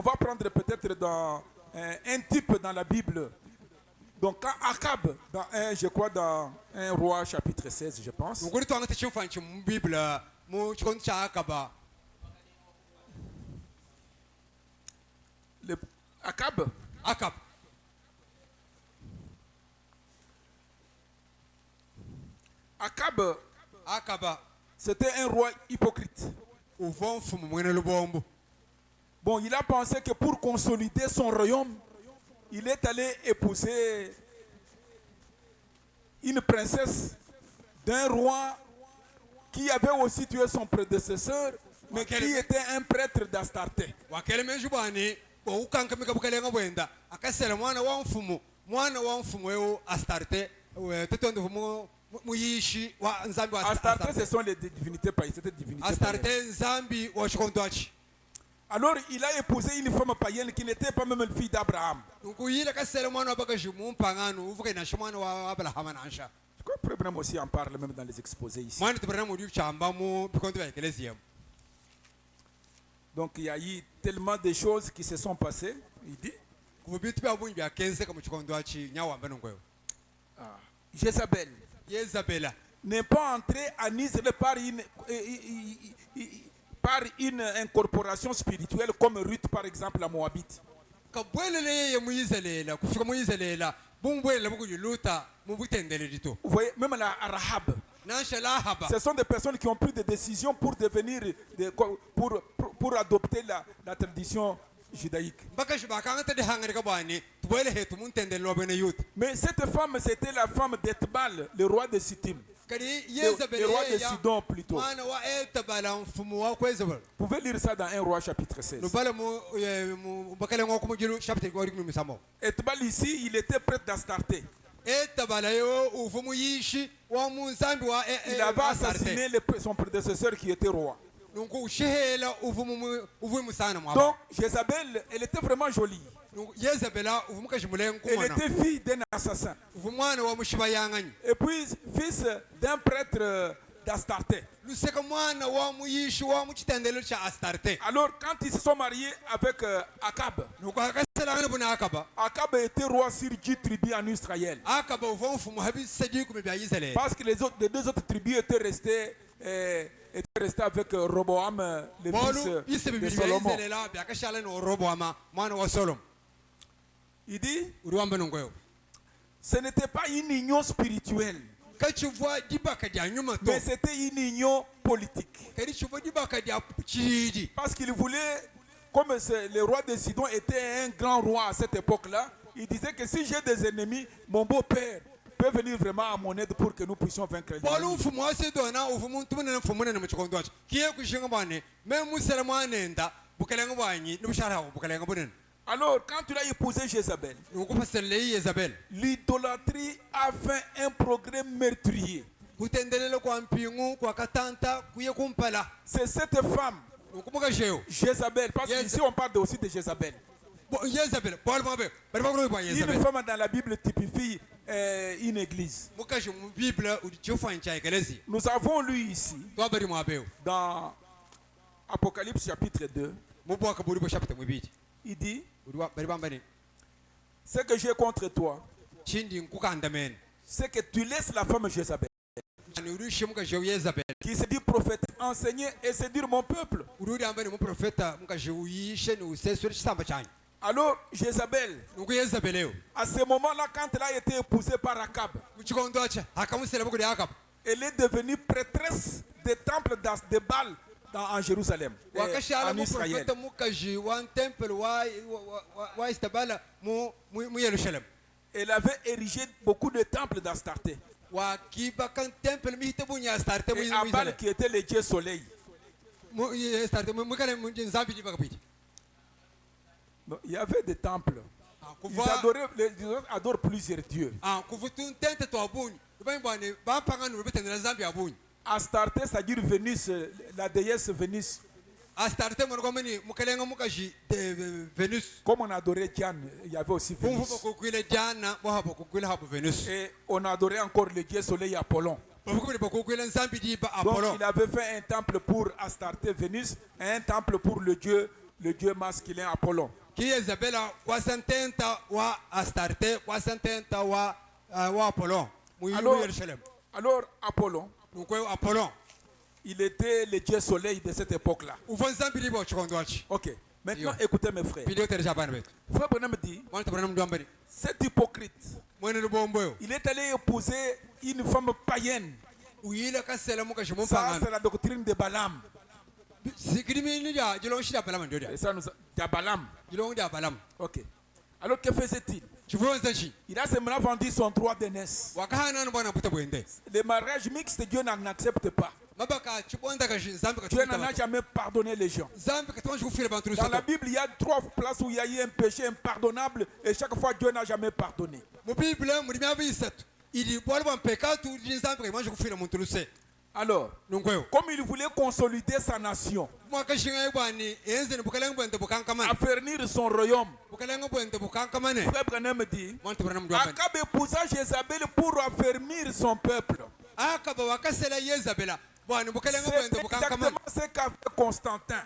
va prendre peut-être dans un type dans la Bible. Donc quand Akab, je crois dans 1 Roi chapitre 16, je pense. ukuri twangata chimfanchi mu biblia mu chikondo cha akaba Akab, akab akaba c'était un roi hypocrite. uvo mfumu mwene lubombo. Bon, il a pensé que pour consolider son royaume, il est allé épouser une princesse d'un roi qui avait aussi tué son prédécesseur, mais qui était un prêtre d'Astarté. wakele menju bwani ukankamika bukalenga bwenda akasela mwana wa mfumu ewo astarte tetondo muyishi wa nzambi wa Astarté, ce sont les divinités païennes. C'était des divinités païennes. astarte nzambi wa chikondo achi Alors, il a épousé une femme païenne qui n'était pas même une fille d'Abraham. nkuyile kasela mwana wa bakaji mumpangano uvuke nasho mwana wa abrahama nansha Je crois que le problème aussi en parle même dans les exposés ici. mwana tibrana muri chamba mu bikondo bya eklesia. Donc, il y a eu tellement de choses qui se sont passées. Il dit, kuva bintu bya bunyu bya kenzeka mu chikondo achi nyawamba nongwewe Jézabel yezabela n'est pas entrée en Israël par une incorporation spirituelle comme Ruth, par exemple, la Moabite. kabwelele yeye muyizelela kufika muyizelela bumbwelela bukuyiluta mubutendele dito Vous voyez, même la Rahab, nansha lahaba ce sont des personnes qui ont pris des décisions pour devenir, pour adopter la tradition judaïque. bakashi bakangata de hangarika bwani tubwele hetu muntendele lobene youth Mais cette femme, c'était la femme d'Ethbal, le roi de Sittim. kadi Le roi de yezabela Sidon plutôt. mwana wa etabala mfumu wa kwezabala Vous pouvez lire ça dans 1 roi chapitre 16. lubala mu bakale ngoko mugilu chapter ko rikumi misamo Ethbal ici, il était prêtre d'Astarté. etabala yo uvumu yishi wa munzambi wa Il avait assassiné son prédécesseur qui était roi. nungu ushehela uvumu musana mwa Donc, Jézabel, elle était vraiment jolie. yezabela uvumu kashimulengu Elle mwana était fille d'un assassin. uvumu mwana wa mushiba yanganyi Et puis, fils d'un prêtre d'Astarté. luseka mwana wa muyishi wa muchitendelo cha astarte Alors, quand ils se sont mariés avec Akab, nuko akaselangana buna akaba Akab était roi sur 10 tribus en Israël. akaba uva mfumu habi sadi kumi bya Israel Parce que les deux autres tribus étaient restées avec Roboam, le bolu fils yise de bibili bya Salomon. Israel bya kashala no Roboama mwana wa Solomon Il dit, uriwamba nongoyo ce n'était pas une union spirituelle, kachuvwa dibaka dya nyuma to mais c'était une union politique. kadi chuvwa dibaka dya chidi Parce qu'il voulait, comme le roi de Sidon était un grand roi à cette époque-là, il disait que si j'ai des ennemis, mon beau-père peut venir vraiment à mon aide pour que nous puissions vaincre les bolu ennemis. mfumu wa Sidona uvumu tumene mfumu ne muchikondo achi kiye kushinga bwane me musela mwanenda bukalenga bwanyi nubushara bukalenga bunene Alors, quand tu as épousé Jézabel, nuko paselle Yezabel l'idolâtrie a fait un progrès meurtrier. kutendelele kwa mpingu kwa katanta kuye kumpala C'est cette femme, ukumuka jeo Jézabel, parce qu'ici on parle aussi de Jézabel. Yezabel bolu mabe bari bakuru kwa Une Yezabel femme dans la Bible typifie une église. mukaje mu bible udichofancha ekelezi Nous avons lu ici, twabari mwabeo dans Apocalypse chapitre 2, mubwaka buri bo chapter mwibiti il dit, uriwa bari bambani ce que j'ai contre toi, chindi nkukandamene c'est que tu laisses la femme Jézabel, ani urishi mukaje Yezabel qui se dit prophète, enseigner et séduire mon peuple. ururi ambani mu profeta mukaje uyishe ni usesure chisamba chanyu Alors, Jézabel, nuko Yezabeleo à ce moment-là, quand elle a été épousée par Akab, muchikondo acha akamusela bukuri akaba elle est devenue prêtresse des temples de Baal en Jérusalem, wakashala en mu Israël. profeta mukaje wa temple wa istabala mu Yerusalem Elle avait érigé beaucoup de temples d'Astarté. wakiba kan temple mihite bunya astarte mu Et Abal qui était le dieu soleil. astarte mu kale mu nzambi dibaka piti Non, il y avait des temples. Ils adoraient, les autres adorent plusieurs dieux. Astarté, c'est-à-dire Vénus, la déesse Vénus. Comme on adorait Diane, il y avait aussi Vénus. Et on adorait encore le dieu soleil Apollon. Donc il avait fait un temple pour Astarté, Vénus, et un temple pour le dieu masculin Apollon. Alors Apollon, il était le dieu soleil de cette époque-là. Ok. Maintenant, écoutez mes frères. Frère Branham dit, cet hypocrite, il est allé épouser une femme païenne. Ça, c'est la doctrine de Balaam. Et ça, Balaam. Ok. Alors, que faisait-il? Il a seulement vendu son droit d'aînesse. Le mariage mixte, Dieu n'en accepte pas. Dieu n'en a jamais pardonné les gens. Dans la Bible, il y a 3 places où il y a eu un péché impardonnable et chaque fois Dieu n'a jamais pardonné. Alors, comme il voulait consolider sa nation, affermir son royaume, Frère Branham dit, Akab épousa Jézabel pour affermir son peuple. C'est exactement ce qu'a fait Constantin.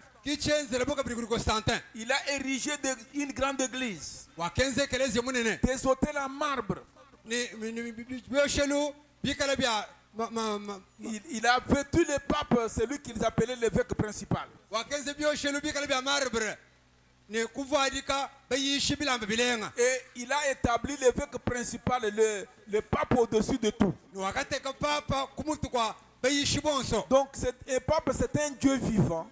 Il a érigé une grande église, des hôtels en marbre. Il a vêtu le pape, celui qu'ils appelaient l'évêque principal. Et il a établi l'évêque principal, le pape au-dessus de tout. Donc le pape, c'est un Dieu vivant.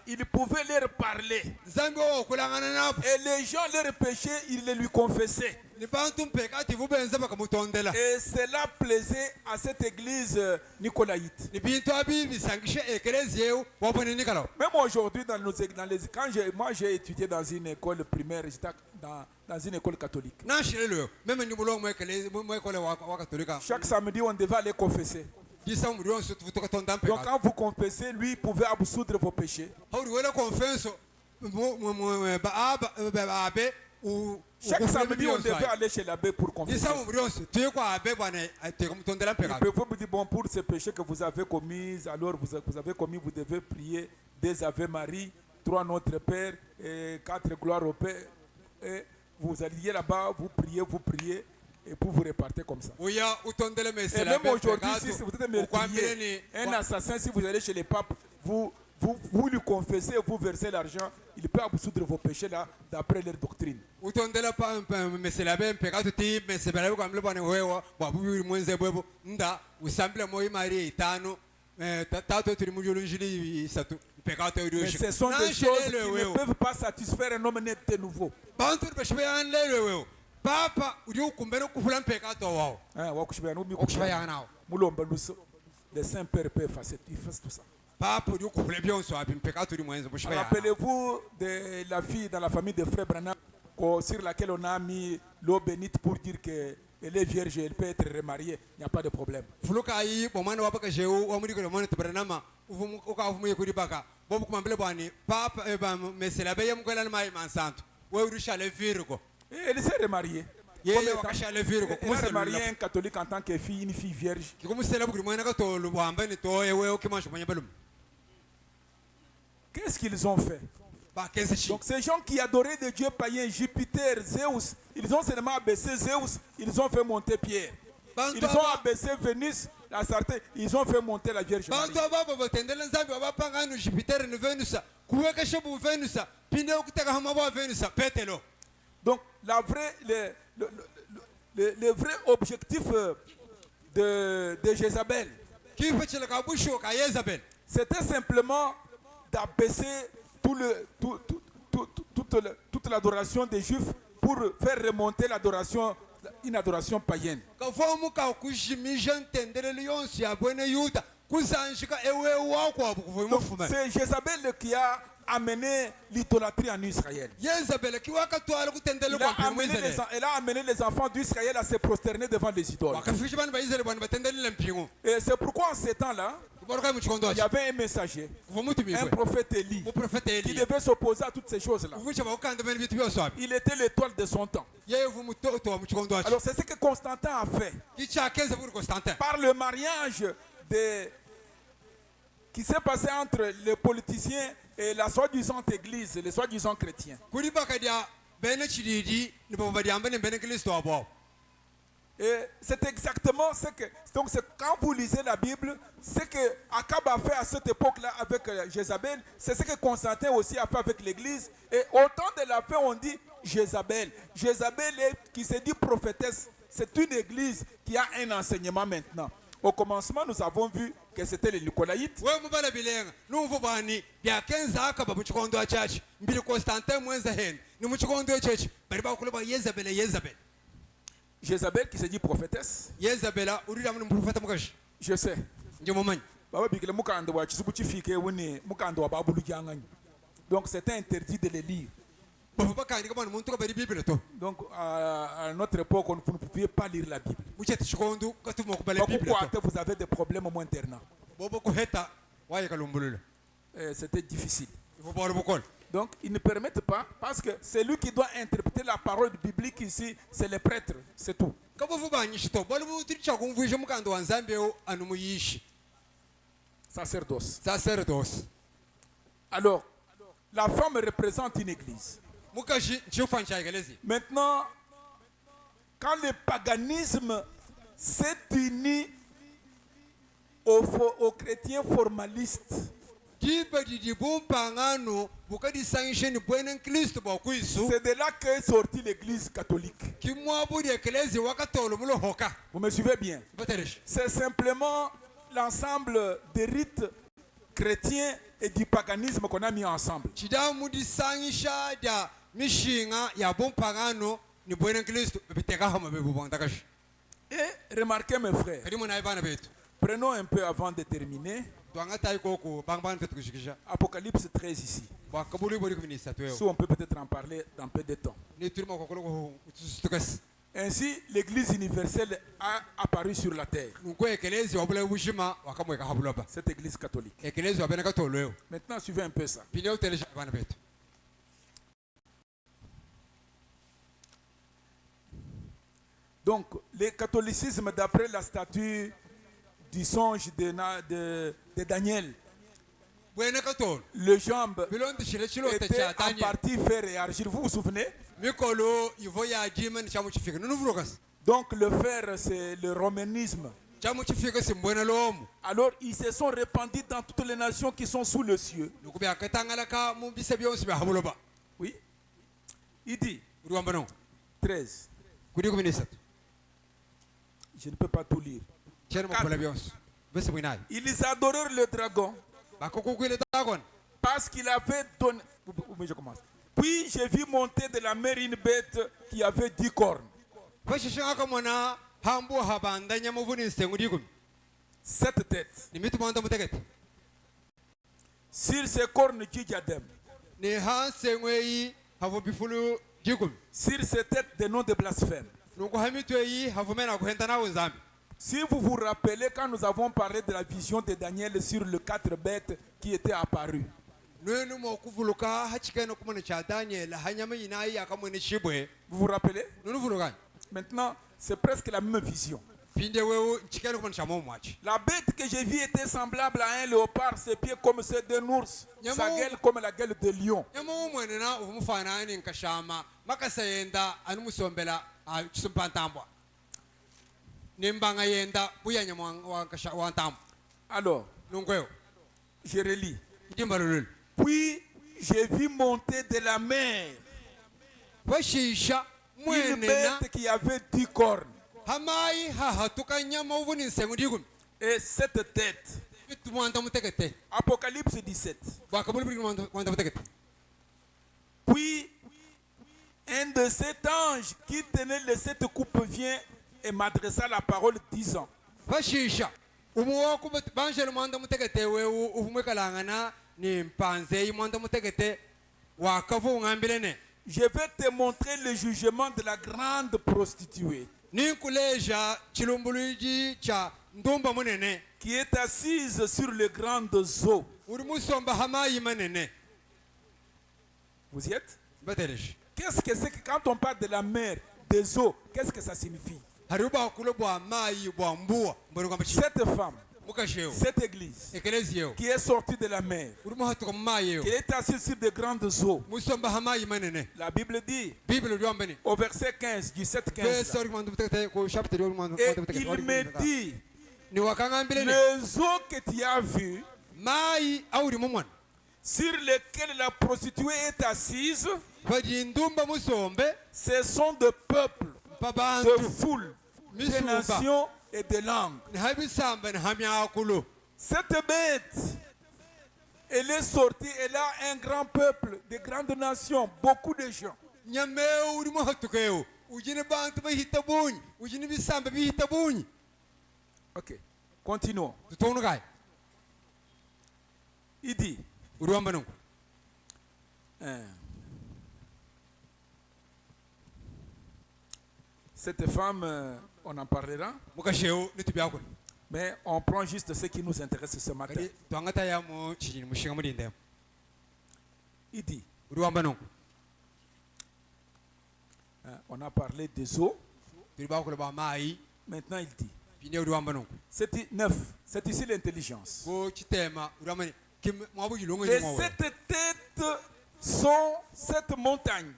Il pouvait leur parler. Et les gens, leurs péchés, ils les lui confessaient. Et cela plaisait à cette église nicolaïte. Même aujourd'hui, quand j'ai étudié dans une école primaire, j'étais dans une école catholique. Chaque samedi, on devait aller confesser. Donc quand vous confessez, lui pouvait absoudre vos péchés. Chaque samedi, on devait aller chez l'abbé pour confesser. Il peut vous dire, bon, pour ces péchés que vous avez commis, alors vous avez commis, vous devez prier des Ave Marie, 3 Notre Père, et 4 Gloire au Père. Et vous alliez là-bas, vous priez. Et pour vous repartir comme ça. Et même aujourd'hui, si vous êtes un meurtrier, un assassin, si vous allez chez les papes, vous lui confessez, vous versez l'argent, il peut absoudre vos péchés là, d'après leur doctrine. Mais ce sont des choses qui ne peuvent pas satisfaire un homme net de nouveau. Papa, le Saint-Père peut effacer tout ça. Rappelez-vous de la fille dans la famille de Frère Branham sur laquelle on a mis l'eau bénite pour dire qu'elle est vierge, elle peut être remariée, il n'y a pas de problème. Et elle s'est remariée. Elle s'est remariée un catholique en tant que fille, une fille vierge. Qu'est-ce qu'ils ont fait? Donc ces gens qui adoraient des dieux païens, Jupiter, Zeus, ils ont seulement abaissé Zeus, ils ont fait monter Pierre. Ils ont abaissé Vénus, la Sarthe, ils ont fait monter la Vierge Marie. Donc le vrai objectif de Jézabel, c'était simplement d'abaisser toute l'adoration des Juifs pour faire remonter une adoration païenne. Donc, c'est Jézabel qui a amené l'idolâtrie en Israël. Yezebel kiwakatwala kutendela Il a, kwa amené elle a amené les enfants d'Israël à se prosterner devant les idoles. wakafikisha bana baisraeli bana batendela mpingo Et c'est pourquoi en ces temps-là, kubaruka mu chikondo il y avait un messager, kuva mutu un mikwe prophète Élie, mu prophète qui Eli devait s'opposer à toutes ces choses-là. uvucha bakanda bene bitu byose wapi Il était l'étoile de son temps. yevu mutoto wa mu chikondo wachi Alors c'est ce que Constantin a fait. kichakeze buri Constantin Par le mariage qui s'est passé entre les politiciens et la soi-disant église, les soi-disant chrétiens. kuri bakadia bene chididi ni baba badiamba ne bene kristo abo Et c'est exactement ce que... Donc c'est quand vous lisez la Bible, ce que Akab a fait à cette époque-là avec Jézabel, c'est ce que Constantin aussi a fait avec l'église. Et au temps de la fin, on dit Jézabel. Jézabel qui se dit prophétesse, c'est une église qui a un enseignement maintenant. Au commencement, nous avons vu que c'était les Nicolaïtes. we mubala bilenga numvu bani bya kenza akaba mu chikondo chachi mbili Constantin mwenza hen ni mu chikondo chachi bari bakuloba Yezebel Jézabel qui se dit prophétesse, Yezebel urira mu profeta mukashi je sais. nje mumanyi Baba bigile mukanda wa chisubu chifike woni mukanda wa babulu janganyi. Donc c'était interdit de les lire. bafu bakandika bana muntu kabari bible to Donc à notre époque, vous ne pouviez pas lire la Bible. muchete chikondo katuma kubala Donc, bible pourquoi to vous avez des problèmes au moins internat? bobo kuheta waye kalumbulula C'était difficile. ifo bawari bukol Donc ils ne permettent pas, parce que c'est lui qui doit interpréter la parole biblique ici, c'est les prêtres, c'est tout. kabofu banyishi to bali butiricha kumvuisha mukando wa nzambeo anu muyishi Sacerdoce. sacerdoce Alors, la femme représente une église. mukashi nchifancha igelezi Maintenant, quand le paganisme s'est uni aux chrétiens formalistes, kibadidi bumpangano bukadisangishe ni bwene kristo bakwisu c'est de là qu'est sortie l'église catholique. kimwabudi ekelezi wakatolo mulohoka Vous me suivez bien? batereshi C'est simplement l'ensemble des rites chrétiens et du paganisme qu'on a mis ensemble. chidamu disangisha dia mishinga ya bumpangano ni bwene kristo bitekahama bebubangtakashi Et remarquez mes frères, kadi muna ibana betu prenons un peu avant de terminer. twangatai koko bangbana tetukushikisha Apocalypse 13 ici. wakabuli bori kuminisa Si twewe on peut peut-être en parler dans peu de temps. ni turima kokolo ko tutukasi Ainsi, l'église universelle a apparu sur la terre. nuko ekelezi wabula bushima wakamweka habulaba Cette église catholique. ekelezi wabena katolo Maintenant, suivez un peu ça. pinyo telesha bana betu Donc, le catholicisme, d'après la statue du songe de Daniel, bwene katolo les jambes bilondo shile chilote étaient cha en Daniel partie fer et argile. Vous vous souvenez? mikolo ivo ya jima ni chamu chifika nunuvurokas Donc, le fer, c'est le romanisme. chamu chifika simbwene lomu Alors, ils se sont répandus dans toutes les nations qui sont sous le cieux. nukubya katangalaka mu bisa byonse bya habuloba Oui. Il dit, ruwamba no 13. kuri kuminisatu Je ne peux pas tout lire. chene mukubala byonse bese bwinayi Ils adorèrent le dragon bakokukwile dagon parce qu'il avait donné. Oui, je commence. Puis j'ai vu monter de la mer une bête qui avait 10 cornes. bashishinga kamona hambu habandanya muvuni sengu dikumi 7 têtes. ni mitu mwanda mutegete Sur ces cornes, 10 diadèmes. ni ha sengweyi havu bifulu dikumi Sur ces têtes, des noms de blasphème. nuko hamitweyi havu mena kuhenta nawe nzambi Si vous vous rappelez, quand nous avons parlé de la vision de Daniel sur les 4 bêtes qui étaient apparues, nwenu mokuvuluka hachikeno kumone cha Daniel hanyama yinayi akamwene shibwe vous vous rappelez? nunuvuluka Maintenant, c'est presque la même vision. pinde wewe nchikeno kumone cha momwachi La bête que j'ai vue était semblable à un léopard, ses pieds comme ceux d'un ours, sa gueule comme la gueule de lion. nyama umwene na uvumufanani nkashama makasayenda anumusombela chisumpantambwa nimbanga yenda buyanya wa ntambo Alors, nungweo je relis. ndimbalululu Puis j'ai vu monter de la mer bashisha une mwenena bête qui avait 10 cornes hamayi hahatuka nyama uvuni nsengu dikumi et 7 têtes. bitu mwanda mutegete Apocalypse 17. bwakabuli buli mwanda mutegete Puis un de ces anges qui tenait les 7 coupes vient et m'adressa la parole disant, bashisha umuwoku banjele mwanda mutegete wewu uvumwekalangana ni mpanze yimwanda mutegete wakavu ngambilene Je vais te montrer le jugement de la grande prostituée ninkuleja chilumbuluji cha ndumba munene qui est assise sur les grandes eaux. uri musomba hamayi manene Vous y êtes? bateleje Qu'est-ce que c'est que quand on parle de la mer, des eaux, qu'est-ce que ça signifie? hariba kulo bwa mayi bwa mbuwa mbona kwamba Cette femme, mukasheo cette église ekelezio qui est sortie de la mer, uri muhatuka mayi qui est assise sur de grandes eaux, musomba hamayi manene la Bible dit bible ryambani au verset 15, 17, 15, verse uri mwandu mutegete ko chapter uri mwandu et mutegete il me dit, ni wakangambilene les eaux que tu as vues, mayi auri mumwana sur lesquelles la prostituée est assise, badi ndumba musombe ce sont de peuples, de babantu foules, de misumba nations et de langues. ni habisamba ni hamyakulo Cette bête, elle est sortie, elle a un grand peuple, de grandes nations, beaucoup de gens. nyame uri muhatukeo ujine bantu bahita bunyi ujine bisamba bihita bunyi Ok, continuons. tutonukai Il dit, uri wamba nungu cette femme, on en parlera, mukasheo nitubyakuna mais on prend juste ce qui nous intéresse ce matin. kadi twangata ya mu chini mushinga mudinde Il dit, uri wamba nungu on a parlé des eaux, turi bakula ba mayi maintenant il dit, bine uri wamba nungu c'est neuf, c'est ici l'intelligence. ko chitema uri wamba kim mwabu yilongo Les yingo 7 têtes sont 7 montagnes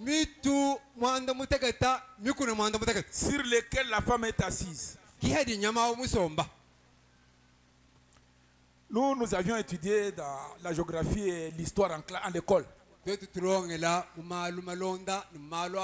mitu mwanda mutegeta mikuna mwanda mutegeta sur lesquelles la femme est assise. kihadi nyama musomba Nous avions étudié dans la géographie et l'histoire en l'école. twetu tulongela mumalu malonda mumalu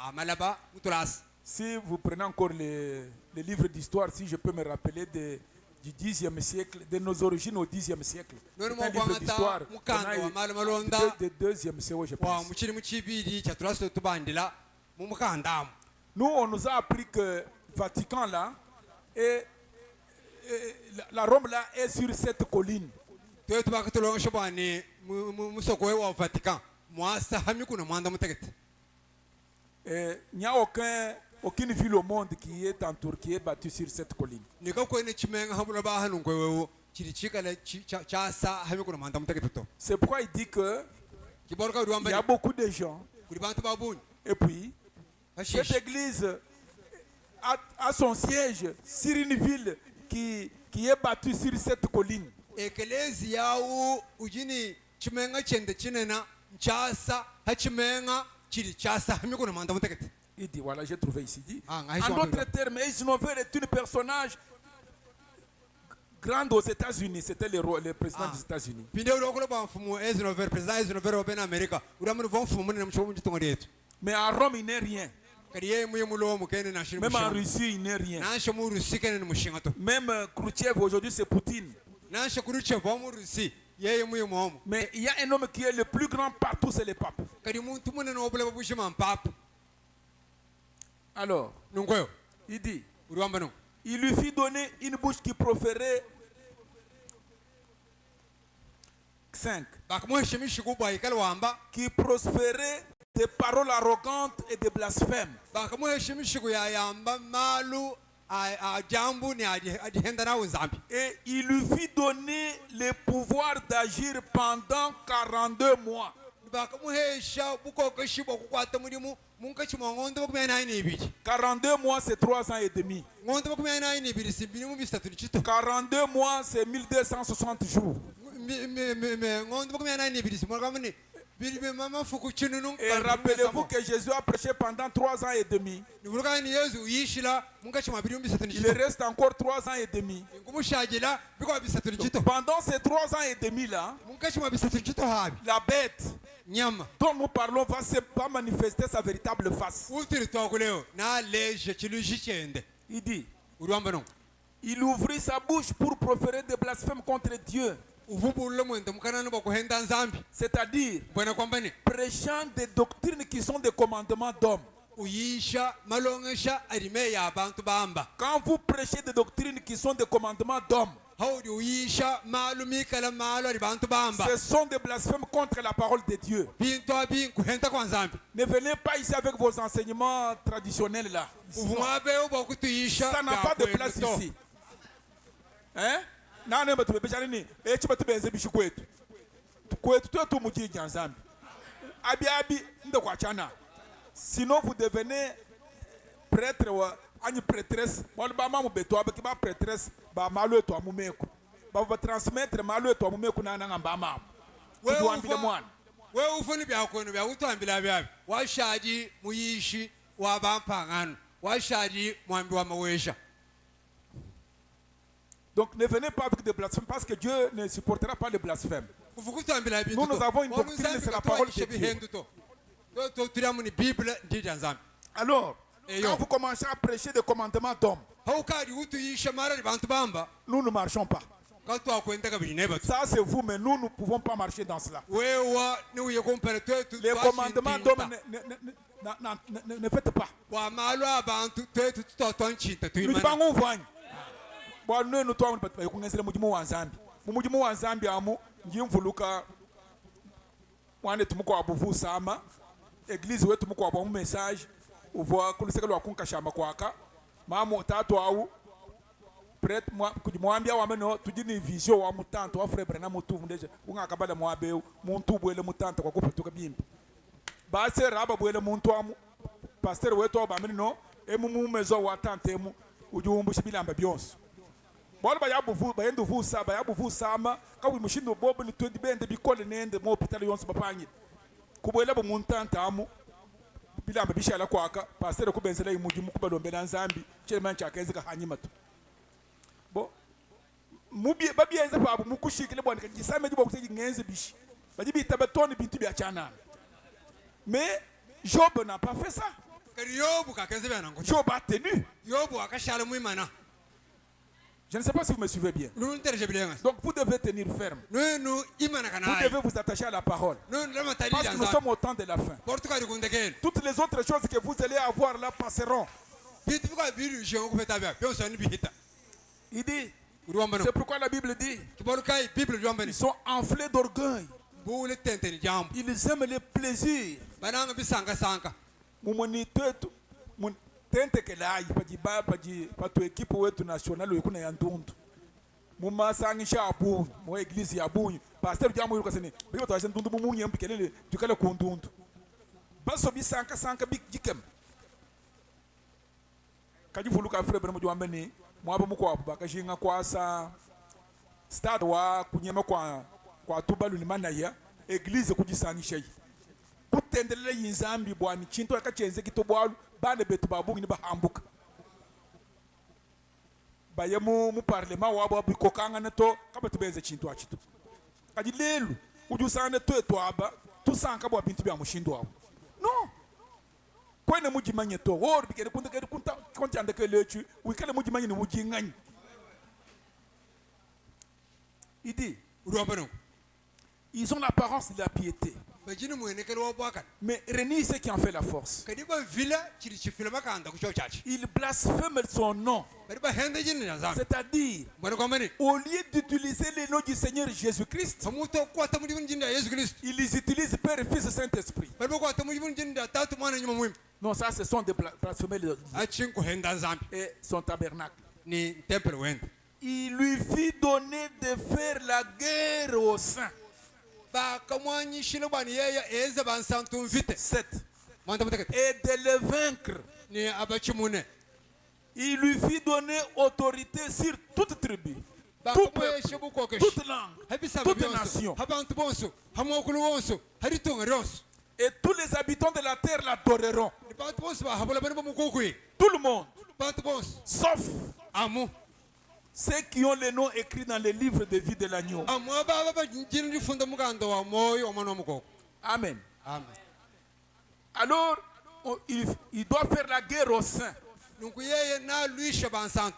amalaba mutulas Si vous prenez encore les livres d'histoire, si je peux me rappeler du 10e siècle, de nos origines au 10e siècle. C'est none un livre d'histoire mwangata mukanda wa malu malonda de 2e siècle, je wa pense. muchiri muchibiri cha tulaso tubandila mu mukandamu Nous, on nous a appris que Vatican là, et la Rome là est sur cette colline. twetu bakatulongesha bwani musoko wa Vatican mwasa hamikuna mwanda mutegeta Il n'y a aucune ville au monde qui est entourée, qui est battue sur cette colline. nikakwene chimenga hamuna ba hanu ngwewewo chiri chikala chasa hamikuna mwanda mutegeta to C'est pourquoi il dit que kiborka uri il y wamba a beaucoup de gens. kuri bantu babuni Et puis, cette hashish église a son siège sur une ville qui est battue sur cette colline. ekelezi yawu ujini chimenga chende chinena chasa hachimenga chiri chasa hamikuna mwanda mutegeta Il dit, voilà, j'ai trouvé ici. Dit, Ah, en d'autres termes, Eisenhower est un personnage grand aux États-Unis. C'était le président des États-Unis. pinde uri okula ba mfumu Eisenhower president Eisenhower obena America uri amunu vo mfumu munene mshomu njitongo letu Mais à Rome, il n'est rien. kadi ye muye mulo mukene na shiri Même en mushinga Russie, il n'est rien. nanshe mu Rusi kene ni mushinga to Même Khrouchtchev, aujourd'hui, c'est Poutine. nanshe kuri chevo mu Rusi yeye muye muomo Mais il y a un homme qui est le plus grand partout, c'est le pape. kadi muntu munene obula babushima mpapa Alors, nungoyo il dit, uri wamba nungu il lui fit donner une bouche qui proférait 5, bakamuheshimisha kubwa ikala wamba qui prospérait des paroles arrogantes et des blasphèmes. bakamuheshimisha kuyayamba malu a jambu ni adihenda na uzambi Et il lui fit donner le pouvoir d'agir pendant 42 mois. bakamuhesha bukokoshi bwokukwata mulimu munkachi mwa ng'ondo bakumya nayi n'ibiri 42 mois, c'est 3 ans et demi. ng'ondo bakumya nayi n'ibiri simbirimu bisatu nikito 42 mois, c'est 1260 jours. ng'ondo bakumya nayi n'ibiri simwarakamuni biri bemafuku chinunu Et rappelez-vous que Jésus a prêché pendant 3 ans et demi. nivulukani yesu uyishila munkachi mwa birimu bisatu Il nikito reste encore 3 ans et demi. ngumushagila bikwa bisatu nikito Pendant ces 3 ans et demi-là, munkachi mwa bisatu nikito habi la bête nyama dont nous parlons va manifester sa véritable face. utiri twakuleo na leje chiluji chende Il dit, uri wamba nungu il ouvrit sa bouche pour proférer des blasphèmes contre Dieu. uvubulule mwende mukanani bwakuhenda nzambi C'est-à-dire, bwana kwamba ni prêchant des doctrines qui sont des commandements d'hommes. uyisha malongesha arime ya abantu bamba Quand vous prêchez des doctrines qui sont des commandements d'hommes, haudi uyisha malumi kala malo ri bantu bamba Ce sont des blasphèmes contre la parole de Dieu. bintu abi kuhenta kwa nzambi Ne venez pas ici avec vos enseignements traditionnels là. uvumwabe ubo kutuyisha Ça n'a pas de place ici. Hein? Nane batu bejani ni echi batu benze bishi kwetu. Kwetu tu mukiji nzambi. Abi ndo kwa chana. Sinon vous devenez prêtre ou une prêtresse. Bon ba mamu beto abaki ba prêtresse ba malo to amumeku. Ba va transmettre malo to amumeku na ngamba mamu. Wewe ambile mwana. wewe ufuni byakono byakutambila byabi washaji muyishi wabampangano washaji mwambi wa mawesha. Donc ne venez pas avec des blasphèmes parce que Dieu ne supportera pas les blasphèmes. Nous, nous avons une doctrine, c'est la parole de Dieu. Alors, quand vous commencez à prêcher des commandements d'hommes, nous ne marchons pas. Ça, c'est vous, mais nous ne pouvons pas marcher dans cela. Les commandements d'hommes ne faites pas. Bon, nous toi on est mujimu wa Nzambi. Mujimu wa Nzambi amu ngimvuluka wane tumuko abuvu sama église wetu muko abu message uvoa kuliseka lwa kunkashama kwaka mamu tatu au prêtre moi kujimwambia wameno tujini vision wa mutanto wa frère na mutu ndeje ungakabala mwabe muntu bwele mutanto kwa kupatuka bimbi base raba bwele muntu amu pasteur wetu abamino emu mezo wa tante emu ujumbushi bilamba byonso bora bayabuvu bayendo vusa bayabuvu sama kawi mushindo bobo ni 20 bende bikole nende mo hospital yonso bapanyi kubwela bo muntanta amu bilamba bishala kwaka pasteur kubenzela imujimu kubalombela nzambi chema nchakenze ka hanyima tu bo mubi babiyenze babu mukushikile bwana kisame dibo kuseji ngenze bishi bajibita betoni bintu bya chana mais Job n'a pas fait ça. Job a tenu. Je ne sais pas si vous me suivez bien. Donc vous devez tenir ferme. Vous devez vous attacher à la parole. Parce que nous sommes au temps de la fin. Toutes les autres choses que vous allez avoir là passeront. Il dit, c'est pourquoi la Bible dit, ils sont enflés d'orgueil. Ils aiment les plaisirs. Tente que là patu equipe wetu national yekuna ya ndundu mumasangisha abu mu église ya bunyu pasteur jamu yuko sene bibo twashe ndundu mumunye mpikelele tukale ku ndundu baso bisanka bijikem kajivuluka frère bana mujwambe ni mwabo muko abu bakashinga kwasa stade wa kunyema kwa tubalu ni manaya église kujisangisha kutendelele yinzambi bwani chinto akachenze kitobwalu bane betu babungi ni bahambuka bayemu mu parlement wabo bikokanga neto kabatu benze chinto achitu kadilelu ujusane to etwaba tusanka bwa bintu bya mushindo wabo no kwene mujimanye to wor bikere kunta konti andeke lechu wikale mujimanye ni mujinganye idi urobano ils ont l'apparence de la piété. Mais renie ce qui en fait la force. Il blasphème son nom. C'est-à-dire, au lieu d'utiliser le nom du Seigneur Jésus-Christ, ils utilisent Père, Fils et Saint-Esprit. Non, ça, ce sont des blasphèmes et son tabernacle. Il lui fit donner de faire la guerre aux saints. 7. Et de le vaincre. Il lui fit donner autorité sur toute tribu, tout peuple, toute langue, toute nation. Et tous les habitants de la terre l'adoreront. Tout le monde, sauf ceux qui ont les noms écrits dans le livre de vie de l'agneau. Amen. Alors, il doit faire la guerre aux saints.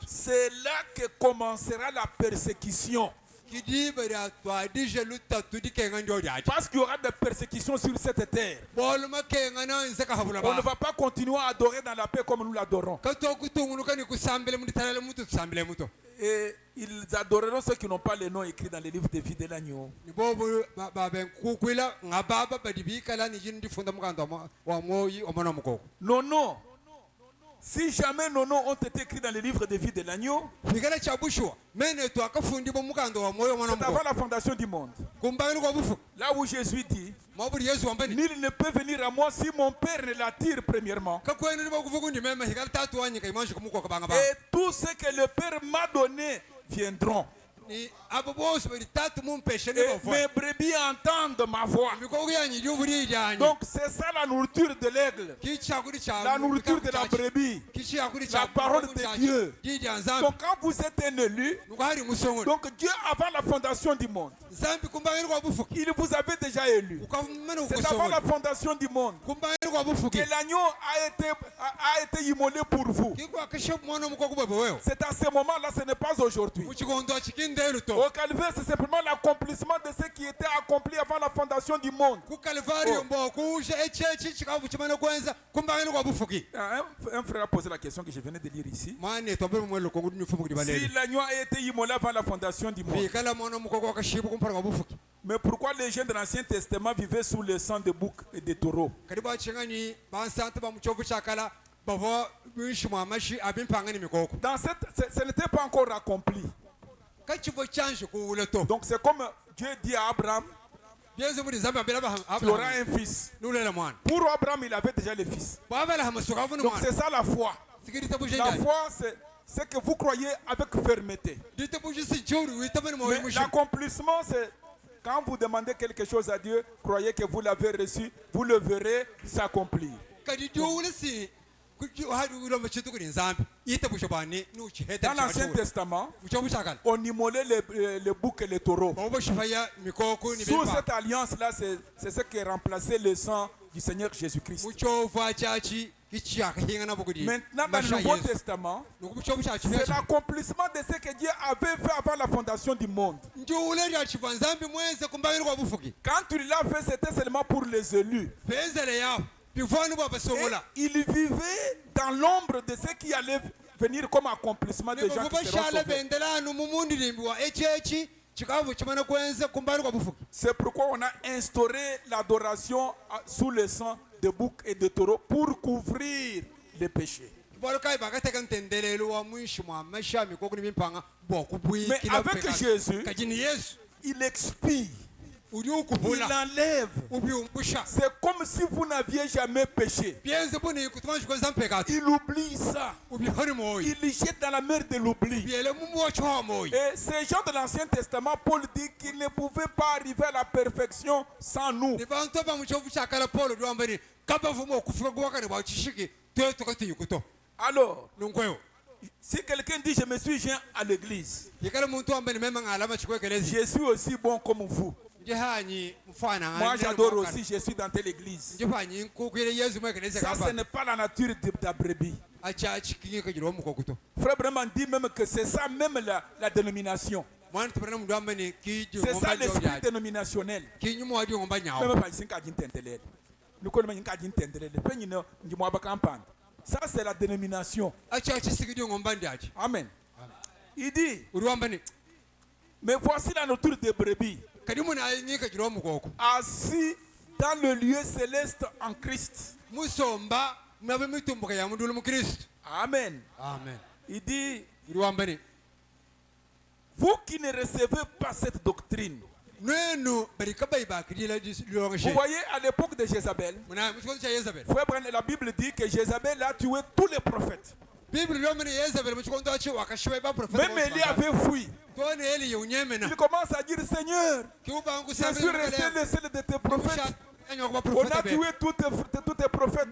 C'est là que commencera la persécution. kidi bari atwa di jelu tatu di kenga ndio di aji Parce qu'il y aura des persécutions sur cette terre. bolu ma kenga na nzaka habula On ne ba va pas continuer à adorer dans la paix comme nous l'adorons. ka to kutungulu kani kusambele mundi talale mutu tusambele muto Et ils adoreront ceux qui n'ont pas les noms écrits dans les livres de vie de l'agneau. ni bobu ba ben kukwila ngababa badibi kala ni jindi funda mukando wa moyi omona mukoko Nos noms, si jamais nos noms ont été écrits dans les livres de vie de l'agneau, bigala cha bushwa mene to akafundi bo mukando wa moyo omona c'est avant mukoko la fondation du monde. kumbani kwa bufu Là où Jésus dit, maburi yesu wambani nul ne peut venir à moi si mon Père ne l'attire premièrement. ka kwenu ni bakuvuga ndi mema hikala tatu wanyika imanshi kumukoko banga ba Et tout ce que le Père m'a donné viendront. ni abo bose bari tatu mumpeshe ni Et bavwa mes brebis entendent ma voix. mikoko yanyi lyuburi yanyi Donc c'est ça la nourriture de l'aigle, kichakuri cha la nourriture de la brebis. La parole de Dieu. Donc quand vous êtes un élu, donc Dieu avant la fondation du monde, il vous avait déjà élu. C'est avant la fondation du monde que l'agneau a été immolé pour vous. C'est à ce moment-là, ce n'est pas aujourd'hui. Au calvaire, c'est simplement l'accomplissement de ce qui était accompli avant la fondation du monde. Un frère a posé la question que je venais de lire ici. Si l'agneau a été immolé avant la fondation du monde, mais pourquoi les gens de l'Ancien Testament vivaient sous le sang de boucs et de taureaux? Dans ce n'était pas encore accompli. Donc c'est comme Dieu dit à Abraham, tu auras un fils. Pour Abraham, il avait déjà le fils. Donc c'est ça la foi. La foi, c'est que vous croyez avec fermeté. Mais l'accomplissement, c'est quand vous demandez quelque chose à Dieu, croyez que vous l'avez reçu, vous le verrez s'accomplir. Dans l'Ancien Testament, on immolait les boucs et les taureaux. Sous cette alliance-là, c'est ce qui remplaçait le sang du Seigneur Jésus-Christ. Maintenant, dans le Nouveau Testament, c'est l'accomplissement de ce que Dieu avait fait avant la fondation du monde. Quand il l'a fait, c'était seulement pour les élus. Et il vivait dans l'ombre de ce qui allait venir comme accomplissement des gens qui seront sauvés. C'est pourquoi on a instauré l'adoration sous le sang de boucs et de taureaux pour couvrir les péchés. Mais avec Jésus, il expie. Il enlève. C'est comme si vous n'aviez jamais péché. Il oublie ça. Il les jette dans la mer de l'oubli. Et ces gens de l'Ancien Testament, Paul dit qu'ils ne pouvaient pas arriver à la perfection sans nous. Alors, si quelqu'un dit je me suis joint à l'église, je suis aussi bon comme vous. Moi j'adore aussi, je suis dans telle église. Ça, ce n'est pas la nature de la brebis. Frère Breman dit même que c'est ça même la dénomination. C'est ça l'esprit dénominationnel. Ça c'est la dénomination. Amen. Il dit, mais voici la nature des brebis. Assis dans le lieu céleste en Christ. Amen. Il dit, vous qui ne recevez pas cette doctrine. Vous voyez, à l'époque de Jézabel, la Bible dit que Jézabel a tué tous les prophètes. Même Élie avait fui. Il commence à dire, Seigneur, je suis resté le seul de tes prophètes. On a tué tous tes prophètes.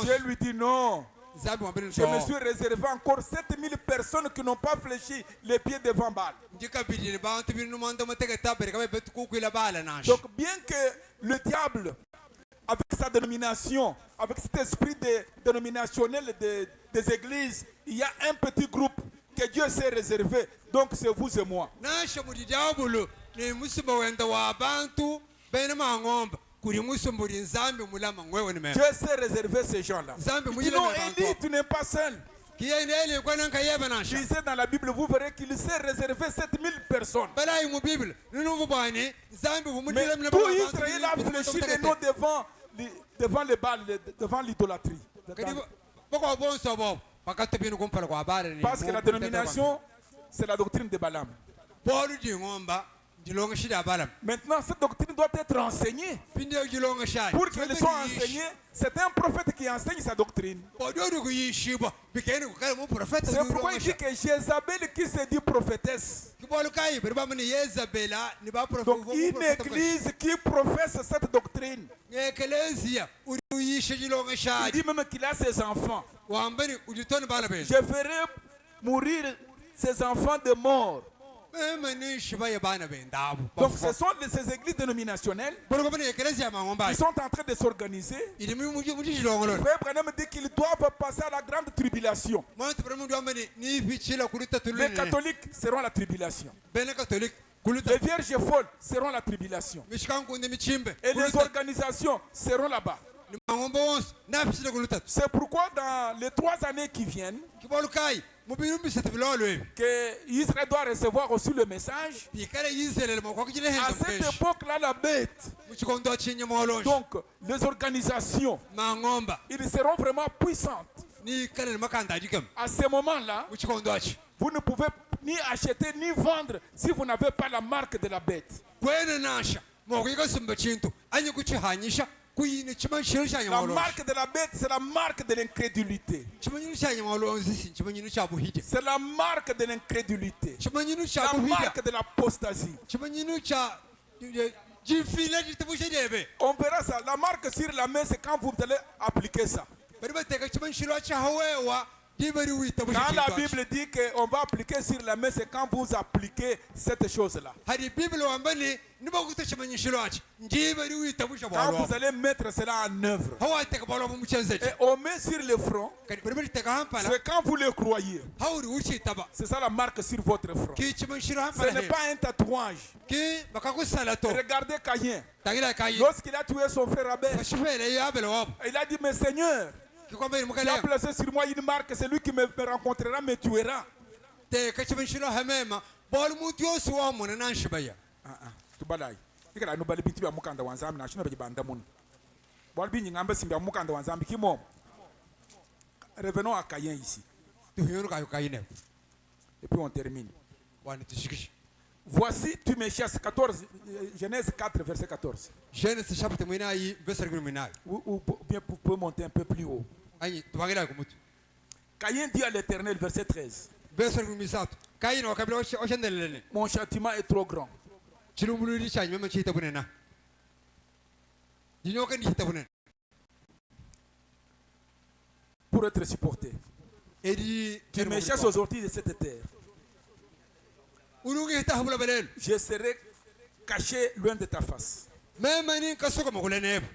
Dieu lui dit non. Je me suis réservé encore 7000 personnes qui n'ont pas fléchi les pieds devant Baal. Donc bien que le diable, avec sa dénomination, avec cet esprit dénominationnel des églises, il y a un petit groupe que Dieu s'est réservé. Donc c'est vous et moi. nasho muri diabolo ni musumba wenda wa bantu bene mangomba kuri musumburi nzambi mulama ngwewe ni mema Dieu s'est réservé ces gens-là. Zambi Il dit muyile non, na Élie, bantu tu n'es pas seul. kiyendele kwana nkayeba nasha Lisez dans la Bible, vous verrez qu'il s'est réservé 7000 personnes. balayi mu bible nunu bubani zambi Mais bumudile mna tout Israël a fléchi les noms devant les Baals, devant l'idolâtrie. kadi boko bonso bob pakati binu kumpala kwa bare ni Parce que la dénomination, c'est la doctrine de Balaam. bolu di ngomba dilonga shida balam Maintenant, cette doctrine doit être enseignée. pindi dilonga shai Pour qu'elle soit enseignée, c'est un prophète qui enseigne sa doctrine. bododu kuyishiba bikeni kukala mu prophète C'est pourquoi il dit que Jézabel qui se dit prophétesse. kibolu kai berba mani Yezabela ni ba Donc prophète une église qui professe cette doctrine. ekelezia uyishe dilonga Il shai dit même qu'il a ses enfants. wambani uditoni bala ben Je ferai mourir ses enfants de mort. mani shiba ya bana ben dabu Donc ce sont ces églises dénominationnelles bolu bani ekelezia mangomba qui sont en train de s'organiser. idi mu mu dilonga Frère Branham dit qu'ils doivent passer à la grande tribulation. mo to bramu ndwambani ni bichila kulita Les tulune catholiques seront à la tribulation. bene catholique kulita Les vierges folles seront à la tribulation. mishkangu ndi michimbe Et les organisations seront là-bas. ni mangomba wons na bichila kulita C'est pourquoi dans les 3 années qui viennent, kibolu kai mu biru bisete bilolo ebi que Israël doit recevoir aussi le message. bikale yizelele mo kwakijile À henda cette mkesh époque-là, la bête. muchikondo chinye molonje Donc, les organisations, mangomba ils seront vraiment puissantes. ni kale makanda ajikam À ce moment-là, muchikondo achi vous ne pouvez ni acheter ni vendre si vous n'avez pas la marque de la bête. kwene nasha mo kuyika simba chintu anye kuchihanyisha kuyine chimanshiro chanya La molonje marque de la bête, c'est la marque de l'incrédulité. chimanyinu chanya molonje si chimanyinu cha buhije C'est la marque de l'incrédulité. chimanyinu cha La buhije marque de l'apostasie. chimanyinu cha jifile jitubushe debe On verra ça. La marque sur la main, c'est quand vous allez appliquer ça. bari bateka chimanshiro cha hawewa dibari witabushe Quand la chintu Bible dit qu'on va appliquer sur la main, c'est quand vous appliquez cette chose-là. hari bible wambani nibakuta chimanyishiro achi ndibari witabushe Quand bwalo vous allez mettre cela en œuvre. hawa teka bwalo mu mchenzeje Et on met sur le front, kadi bari teka hampala c'est quand vous le croyez. hauri uchi taba C'est ça la marque sur votre front. ki chimanshiro Ce hampala n'est pas un tatouage. ki bakakusala to Regardez Caïn. tagira kai Lorsqu'il a tué son frère Abel, bashifele yabele wabo il a dit, mais Seigneur, kikwamba il a mukale placé sur moi une marque, celui qui me rencontrera me tuera. te kachimanshiro hamema bol mutu yosi wa mona nanshibaya Tubalai. Ikala no bali binti bya mukanda wanzambi na shino bajibanda mun. Bol binyi ngamba simbi ya mukanda wanzambi kimo. Revenons à Caïn ici. tuhiyonu kayo kayine Et puis on termine. wani tushikisha Voici tu me chasses 14 Genèse 4 verset 14. Genesis chapter mwinayi verse 19 Ou bien vous pouvez monter un peu plus haut. anyi tubangira kumutu Caïn dit à l'Éternel verset 13. verse 19 kayine wakabila oshendelele Mon châtiment est trop grand. chilumuludi chanyi mema chita bunena dinyoka ndi chita bunena Pour être supporté. edi Tu me chasses aujourd'hui de cette terre. ulungi hita belel Je serai caché loin de ta face. mema ni kasuka makulenebo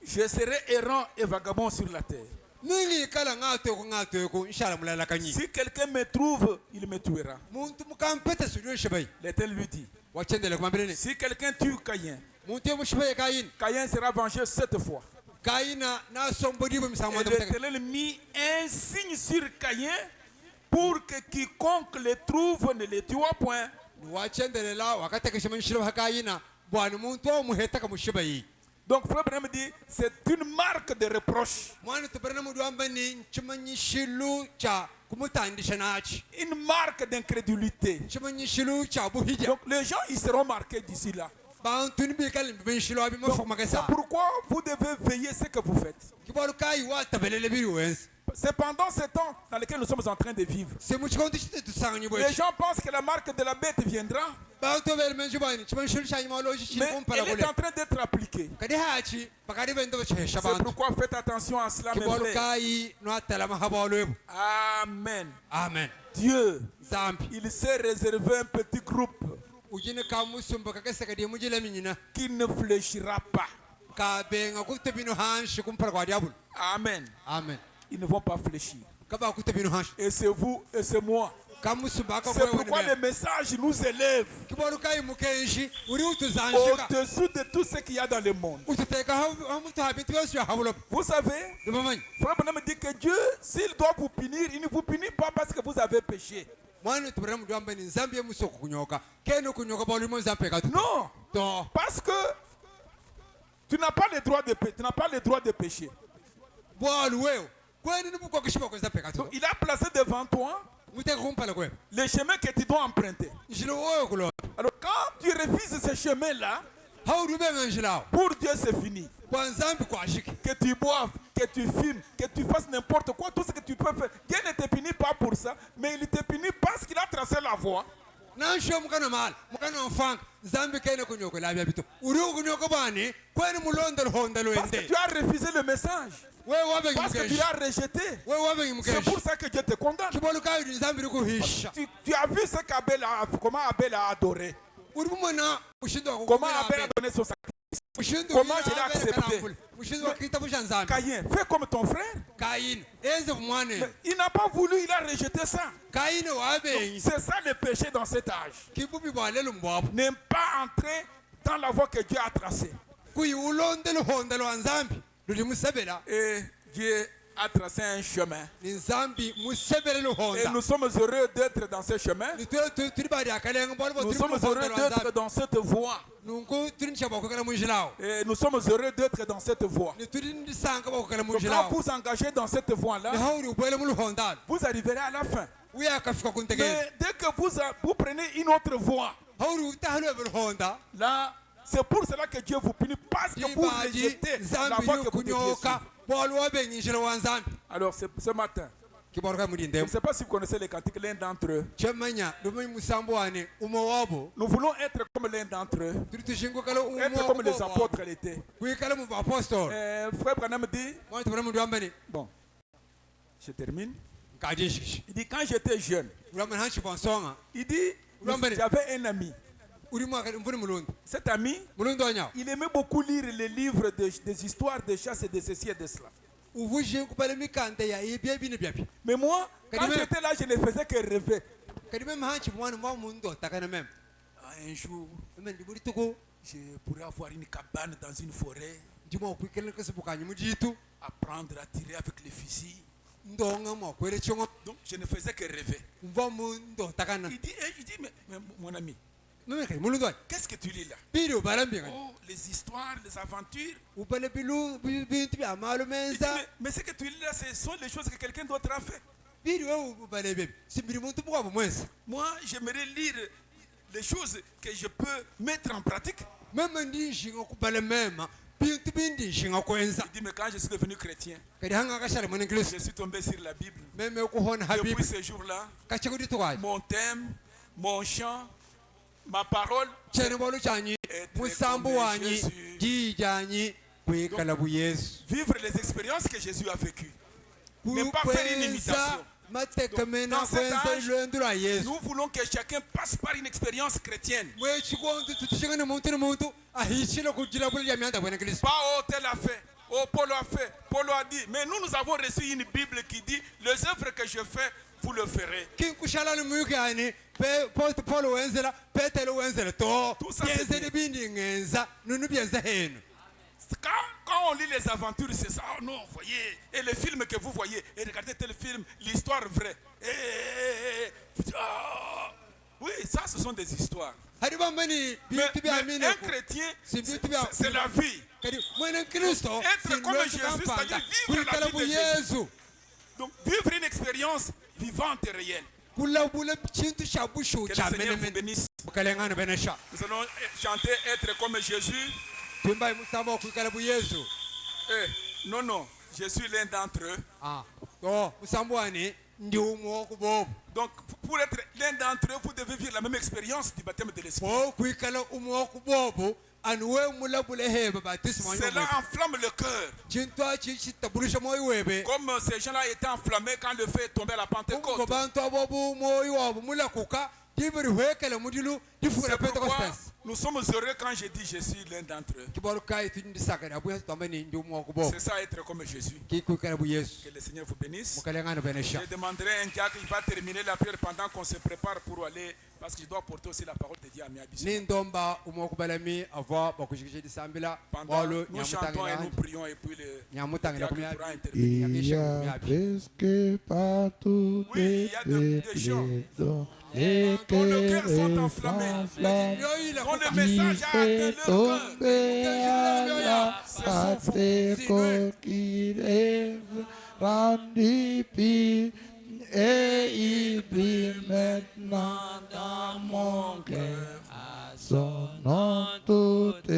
Je serai errant et vagabond sur la terre. ningi kala ngato ko inshallah mulala kanyi Si quelqu'un me trouve, il me tuera. muntu mukampeta sujo shibai L'Éternel lui dit. wachendele kumambirene Si quelqu'un tue Caïn, muntu mushibai kayine Caïn sera vengé 7 fois. kayina na sombodi bo misango Et l'Éternel mit un signe sur Caïn pour que quiconque le trouve ne le tue point. wachendele la wakateka shimanshiro hakayina bwana muntu muheta kamushibai Donc Frère Branham dit, c'est une marque de reproche. mwana tuberena mudu ambani chimanyishilu cha kumutandisha nachi Une marque d'incrédulité. chimanyishilu cha buhija Donc les gens, ils seront marqués d'ici là. bantu ni bikali benshilo abi Donc, mafoma c'est kasa pourquoi vous devez veiller ce que vous faites. kibalu kai wa tabelele biri wensi C'est pendant ce temps dans lequel nous sommes en train de vivre. se muchikondi chite tusanganyi Les bwe gens pensent que la marque de la bête viendra, bantu bel menjubani chimanshilo cha nyima loji chini mais kumpala elle est kule en train d'être appliquée. kadi hachi bakari bendo bachesha C'est bantu pourquoi faites attention à cela, mes kibalu frères. kai no atala mahabalo Amen. amen Dieu, zambi il s'est réservé un petit groupe ujine kamusumba kakese kadi mujile minyina qui ne fléchira pas. ka benga kutebino hanshi kumpala kwa diabul Amen. amen Ils ne vont pas fléchir. kaba kutabino hash Et c'est vous et c'est moi. kamusumba ka C'est pourquoi les messages nous élèvent kiboruka imukenshi uri utuzanjika au-dessous de tout ce qu'il y a dans le monde. ututeka hamutu habitu yose yahabula Vous savez, ndumamanya Frère Branham me dit que Dieu, s'il doit vous punir, il ne vous punit pas parce que vous avez péché. mwana tubara mu dwamba ni nzambi musoko kunyoka keno kunyoka balimo nzampe ka Non, to parce que tu n'as pas le droit de pécher. Tu n'as pas le droit de pécher. bwalu weo kwani nibuko kishiba ko nzampe ka Donc, il a placé devant toi muteka kumpala kwe les chemins que tu dois emprunter. njilo woyo kulo Alors quand tu refuses ce chemin-là, hawru be njilao pour Dieu c'est fini. kwa nzambi kwa shiki Que tu boives, que tu fumes, que tu fasses n'importe quoi, tout ce que tu peux faire. Dieu ne te punit pas pour ça, mais il te punit parce qu'il a tracé la voie. nansho mukana mal mukana mfank nzambi kene kunyoko labya bito uri kunyoko bani kwani mulondelo hondelo Parce que ende tu as refusé le message. wewe wabe Parce que tu ngimukeshi l'as rejeté. wewe wabe C'est ngimukeshi pour ça que Dieu te condamne. kiboluka yuri nzambi rikuhisha Tu as vu ce qu'Abel a, comment Abel a adoré. uri mumona ushindo Comment Abel a donné son sacrifice. Comment je l'ai accepté. mushindo wakita busha nzambi Caïn, fais comme ton frère. kayin enze kumwane Mais il n'a pas voulu, il a rejeté ça. kayin wabe C'est ça le péché dans cet âge. kibubi bwalelo mbwapo Ne pas entrer dans la voie que Dieu a tracée. kuyi ulondelo hondelo nzambi luli musebela Et Dieu a tracé un chemin. ni nzambi musebele lo Et honda nous sommes heureux d'être dans ce chemin. ni turi bari akalenga bwalo Nous sommes heureux d'être dans cette voie. nungu turi nchaba kukala munjilao Et nous sommes heureux d'être dans cette voie. ni turi ndisanga bakukala Donc quand munjilao vous engagez dans cette ni voie-là, hauri ubwele mulu hondalo vous arriverez à la fin. uya akafika kuntegeni Mais dès que vous prenez une autre voie, hauri utahalo ebel honda là, c'est pour cela que Dieu vous punit parce que vous dibaji rejetez la nzambi voie que vous deviez yokunyoka suivre. bwalo wabe nyinjilo wa nzambi Alors, ce matin, kibaruka je mudinde ne sais pas si vous connaissez les cantiques, l'un d'entre eux. chemanya lumanyi musambo wane umo wabo Nous voulons être comme l'un d'entre eux, turi tushingukala être comme les apôtres l'étaient. kuikala mu apostol Frère Branham dit, mwana tubara mu dwambani bon, je termine. kajishikishi Il dit, quand j'étais jeune, ulamani hanchi bonsonga il dit, Rambani. j'avais un ami. uri mwaka mvuni mulundu Cet ami, mulundu wanyao il aimait beaucoup lire les livres des histoires de chasse et de ceci et de cela. uvuje kupale mikanda ya ibye bine byapi Mais moi, quand Kadime. j'étais là, je ne faisais que rêver. kadime mhanchi mwana mwa mundo takana mem Un jour, mem ndiburi tuko je pourrais avoir une cabane dans une forêt, ndimo kwikela kasibukanyi mujitu apprendre à tirer avec les fusils. ndonga mwa kwele chongo Donc, je ne faisais que rêver. mva mundo takana Il dit mais mon ami, mem kali mulundu wanyao qu'est-ce que tu lis là? biri ubalambi ngani Oh, les histoires, les aventures. ubale bilu bintu bya malo Il dit, menza mais ce que tu lis là, ce sont les choses que quelqu'un d'autre a fait. biri wewe ubale bebi simbiri muntu bwabo mwenza Moi, j'aimerais lire les choses que je peux mettre en pratique. meme ndishinga kubale mema bintu bindi nshinga kwenza Il dit, mais quand je suis devenu chrétien, kadi hanga akashale mwana kristo je suis tombé sur la Bible. meme kuhona Depuis habibi ce jour-là, kachikudi tukwaje mon thème, mon chant, ma parole, chene bolu chanyi musambu wanyi Jésus. jijanyi kwikala bu yesu vivre les expériences que Jésus a vécues. Ne pas faire une imitation. mateka mena Dans cet kwenza âge, ilwendo lwa yesu Nous voulons que chacun passe par une expérience chrétienne. mwechikondo tutushingane muntu ni muntu ahishile kujila buli ya myanda bwana kristo Pas oh, tel a fait, oh, Paul a fait, Paul a dit. Mais nous avons reçu une Bible qui dit, les œuvres que je fais, vous le ferez. kinkushalani muyukani paul wenzela petelo wenzela to Tout ça, c'est byenzele bindi ngenza nunu byenza henu Quand on lit les aventures, c'est ça. Oh non, voyez. Et les films que vous voyez, et regardez tel film, l'histoire vraie. Ah, oui, ça, ce sont des histoires. hari bamani Mais, bintu bya mais mine un chrétien, si bintu bya c'est la vie. kadi mwene kristo Être comme Jésus, c'est-à-dire vivre la kwikala vie bu de Jésus. yesu Donc, vivre une expérience vivante et réelle. kulabula chintu cha bushu Que cha le Seigneur vous mene bénisse. bukalengana benesha Nous allons chanter être comme Jésus. twimba musamba kwikala bu yesu Non, non, je suis l'un d'entre eux. musambu wani ndi umwe wokubobo Donc, pour être l'un d'entre eux, vous devez vivre la même expérience du baptême de l'Esprit. bo kwikala umwe wokubobo anuwe mulabula heba batisimo Cela enflamme le cœur. chintu achi chitabulisha moyo webe Comme ces gens-là étaient enflammés quand le feu est tombé à la ngo Pentecôte. bantu abo moyo wabo mulakuka di bari wekele mudilu di fura C'est pourquoi Pentecostes nous sommes heureux quand je dis je suis l'un d'entre eux. ki bor kai tin di sakare abu to mani ndu mo ko bo C'est ça être comme Jésus. ki ku kana bu Yesu Que le Seigneur vous bénisse. mo kale ngana benesha Je demanderai à un diacre, il va terminer la prière pendant qu'on se prépare pour aller, parce que je dois porter aussi la parole de Dieu à mes habitants. ni ndomba umo ko balami ava ba ku shikije di sambila Pendant walo nous chantons et nous prions et puis le nyamutangira diacre kumya pourra intervenir. Il y a presque partout Oui, il y a des gens dont dont le cœur sont enflammés, dont le message a atteint leur tomber à la Ce sont patte qu'il est rendu pire et il brille maintenant dans mon cœur. À son nom toute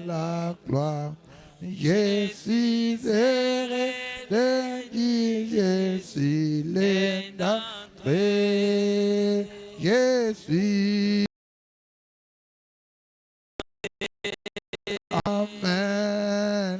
la gloire. Je suis heureux de dire je suis l'un d'entre eux. Je suis. Amen.